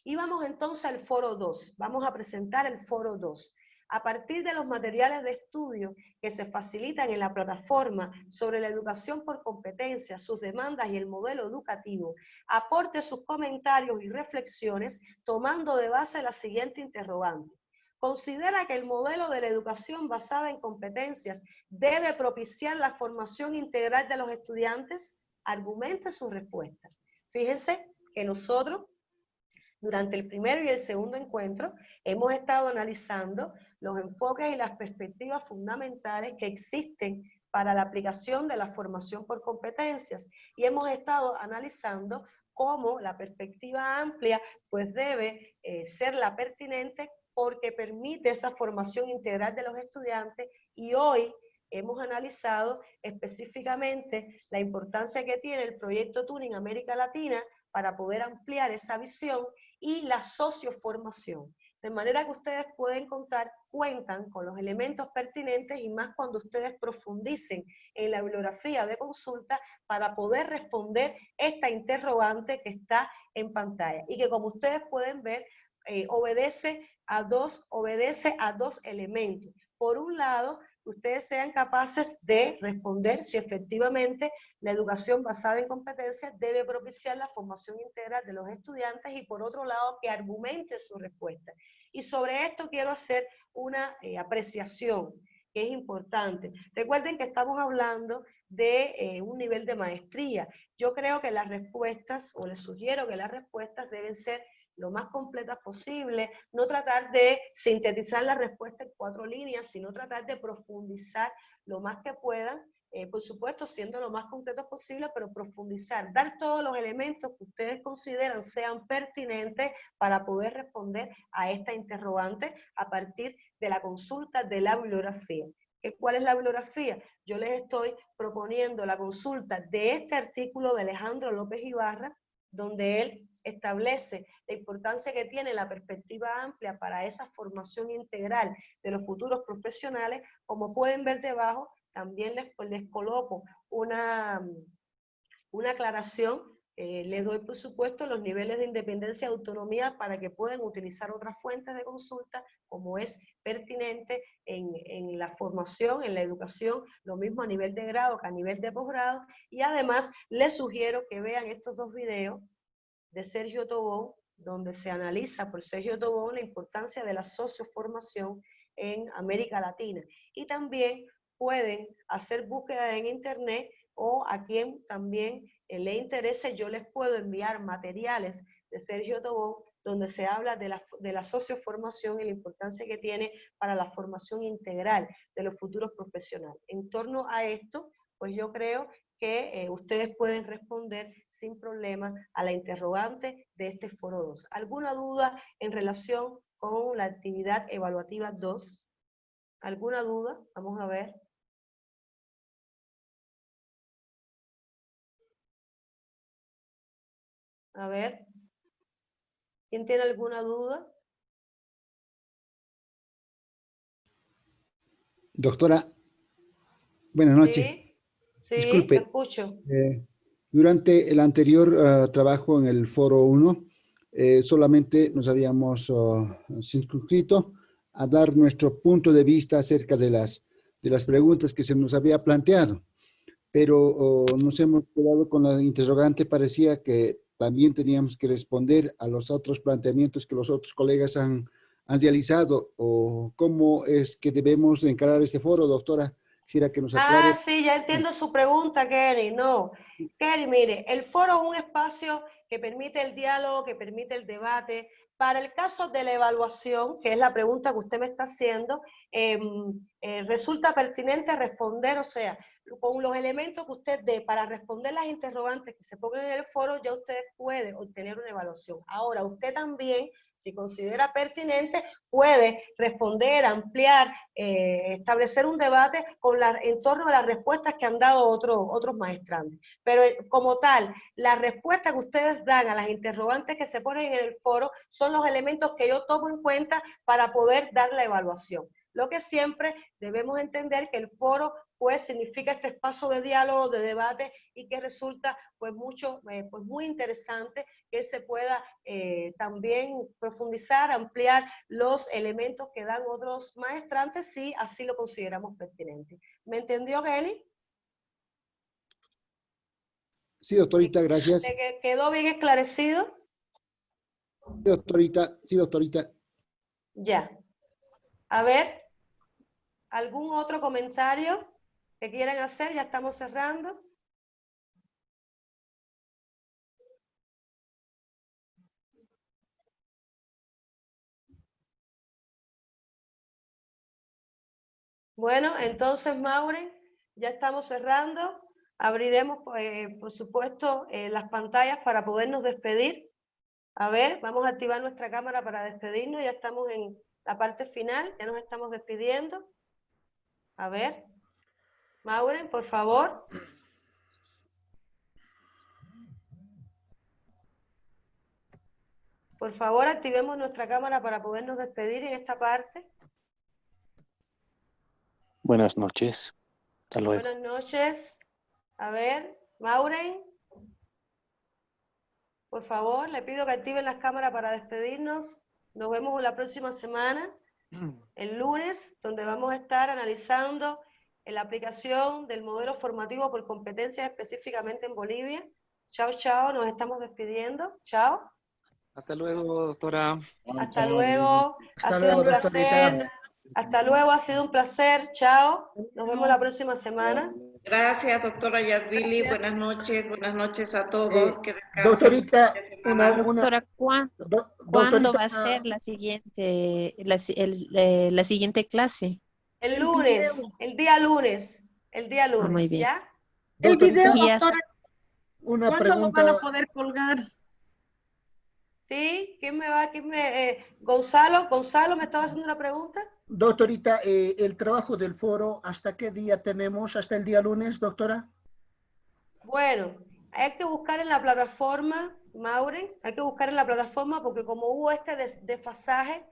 Y vamos entonces al foro 2. Vamos a presentar el foro 2. A partir de los materiales de estudio que se facilitan en la plataforma sobre la educación por competencias, sus demandas y el modelo educativo, aporte sus comentarios y reflexiones tomando de base la siguiente interrogante. ¿Considera que el modelo de la educación basada en competencias debe propiciar la formación integral de los estudiantes? Argumente su respuesta. Fíjense que nosotros, durante el primero y el segundo encuentro, hemos estado analizando los enfoques y las perspectivas fundamentales que existen para la aplicación de la formación por competencias y hemos estado analizando cómo la perspectiva amplia pues debe ser la pertinente porque permite esa formación integral de los estudiantes y hoy hemos analizado específicamente la importancia que tiene el proyecto Turing América Latina para poder ampliar esa visión y la socioformación. De manera que ustedes cuentan con los elementos pertinentes y más cuando ustedes profundicen en la bibliografía de consulta para poder responder esta interrogante que está en pantalla y que como ustedes pueden ver obedece a dos elementos. Por un lado, ustedes sean capaces de responder si efectivamente la educación basada en competencias debe propiciar la formación integral de los estudiantes y por otro lado que argumente su respuesta. Y sobre esto quiero hacer una apreciación que es importante. Recuerden que estamos hablando de un nivel de maestría. Yo creo que las respuestas, o les sugiero que las respuestas deben ser lo más completas posible, no tratar de sintetizar la respuesta en 4 líneas, sino tratar de profundizar lo más que puedan, por supuesto siendo lo más concretos posible, pero profundizar, dar todos los elementos que ustedes consideran sean pertinentes para poder responder a esta interrogante a partir de la consulta de la bibliografía. ¿Cuál es la bibliografía? Yo les estoy proponiendo la consulta de este artículo de Alejandro López Ibarra, donde él establece la importancia que tiene la perspectiva amplia para esa formación integral de los futuros profesionales. Como pueden ver debajo, también les coloco una aclaración. Les doy, por supuesto, los niveles de independencia y autonomía para que puedan utilizar otras fuentes de consulta, como es pertinente en la formación, en la educación, lo mismo a nivel de grado que a nivel de posgrado. Y además, les sugiero que vean estos 2 videos de Sergio Tobón, donde se analiza por Sergio Tobón la importancia de la socioformación en América Latina. Y también pueden hacer búsqueda en internet o a quien también le interese, yo les puedo enviar materiales de Sergio Tobón donde se habla de la socioformación y la importancia que tiene para la formación integral de los futuros profesionales. En torno a esto, pues yo creo que ustedes pueden responder sin problema a la interrogante de este foro 2. ¿Alguna duda en relación con la actividad evaluativa 2? ¿Alguna duda? Vamos a ver. A ver. ¿Quién tiene alguna duda? Doctora, buenas noches. Sí, sí, te Disculpe, escucho. durante el anterior trabajo en el Foro 1, solamente nos habíamos circunscrito a dar nuestro punto de vista acerca de las preguntas que se nos había planteado, pero nos hemos quedado con la interrogante, parecía que también teníamos que responder a los otros planteamientos que los otros colegas han realizado, o cómo es que debemos encarar este foro, doctora. Quisiera que nos aclare. Ah, sí, ya entiendo su pregunta, Kenny. No, Kenny, mire, el foro es un espacio que permite el diálogo, que permite el debate. Para el caso de la evaluación, que es la pregunta que usted me está haciendo, resulta pertinente responder, o sea, con los elementos que usted dé para responder las interrogantes que se pongan en el foro, ya usted puede obtener una evaluación. Ahora, usted también, si considera pertinente, puede responder, ampliar, establecer un debate en torno a las respuestas que han dado otros maestrantes. Pero como tal, la respuesta que ustedes dan a las interrogantes que se ponen en el foro son los elementos que yo tomo en cuenta para poder dar la evaluación. Lo que siempre debemos entender que el foro pues significa este espacio de diálogo, de debate, y que resulta pues muy interesante que se pueda también profundizar, ampliar los elementos que dan otros maestrantes si así lo consideramos pertinente. ¿Me entendió, Kenny? Sí, doctorita, gracias. ¿Quedó bien esclarecido? Sí, doctorita. Ya. A ver, ¿algún otro comentario que quieran hacer? Ya estamos cerrando. Bueno, entonces, Maureen, ya estamos cerrando. Abriremos, por supuesto, las pantallas para podernos despedir. A ver, vamos a activar nuestra cámara para despedirnos. Ya estamos en la parte final, ya nos estamos despidiendo. A ver, Maureen, por favor. Por favor, activemos nuestra cámara para podernos despedir en esta parte. Buenas noches. Hasta luego. Buenas noches. A ver, Maureen. Por favor, le pido que activen las cámaras para despedirnos. Nos vemos la próxima semana, el lunes, donde vamos a estar analizando la aplicación del modelo formativo por competencias específicamente en Bolivia. Chao, chao, nos estamos despidiendo. Chao. Hasta luego, doctora. Hasta luego. Hasta Ha sido luego, un placer. doctorita. Hasta luego, ha sido un placer. Chao. Nos vemos la próxima semana. Gracias, doctora Yasvili. Buenas noches a todos. Que descansen. Doctorita, Doctora, ¿cuándo doctorita, va a ser la siguiente clase? El lunes, el día lunes. Muy bien. ¿Ya? El video, Y doctora, una ¿cuándo lo pregunta. van a poder colgar? ¿Sí? ¿Quién me va? Gonzalo, ¿me estaba haciendo una pregunta? Doctorita, el trabajo del foro, ¿hasta qué día tenemos? ¿Hasta el día lunes, doctora? Bueno, hay que buscar en la plataforma, Maureen, hay que buscar en la plataforma porque como hubo este desfasaje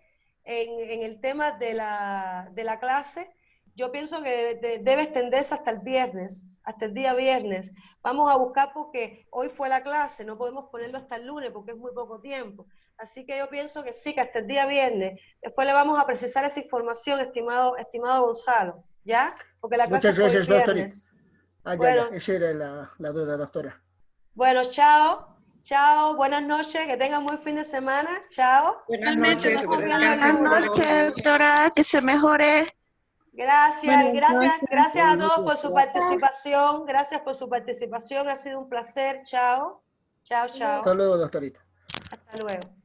en el tema de la clase, yo pienso que debe extenderse hasta el viernes, hasta el día viernes. Vamos a buscar porque hoy fue la clase, no podemos ponerlo hasta el lunes porque es muy poco tiempo. Así que yo pienso que sí, que hasta el día viernes. Después le vamos a precisar esa información, estimado Gonzalo, ¿ya? Porque la clase Muchas gracias, fue el doctorita. viernes. Bueno, esa era la duda, doctora. Bueno, chao. Chao, buenas noches, que tengan buen fin de semana. Chao. Buenas noches. Buenas noches, doctora, que se mejore. Gracias a todos por su participación. Gracias por su participación, ha sido un placer. Chao. Chao, chao. Hasta luego, doctorita. Hasta luego.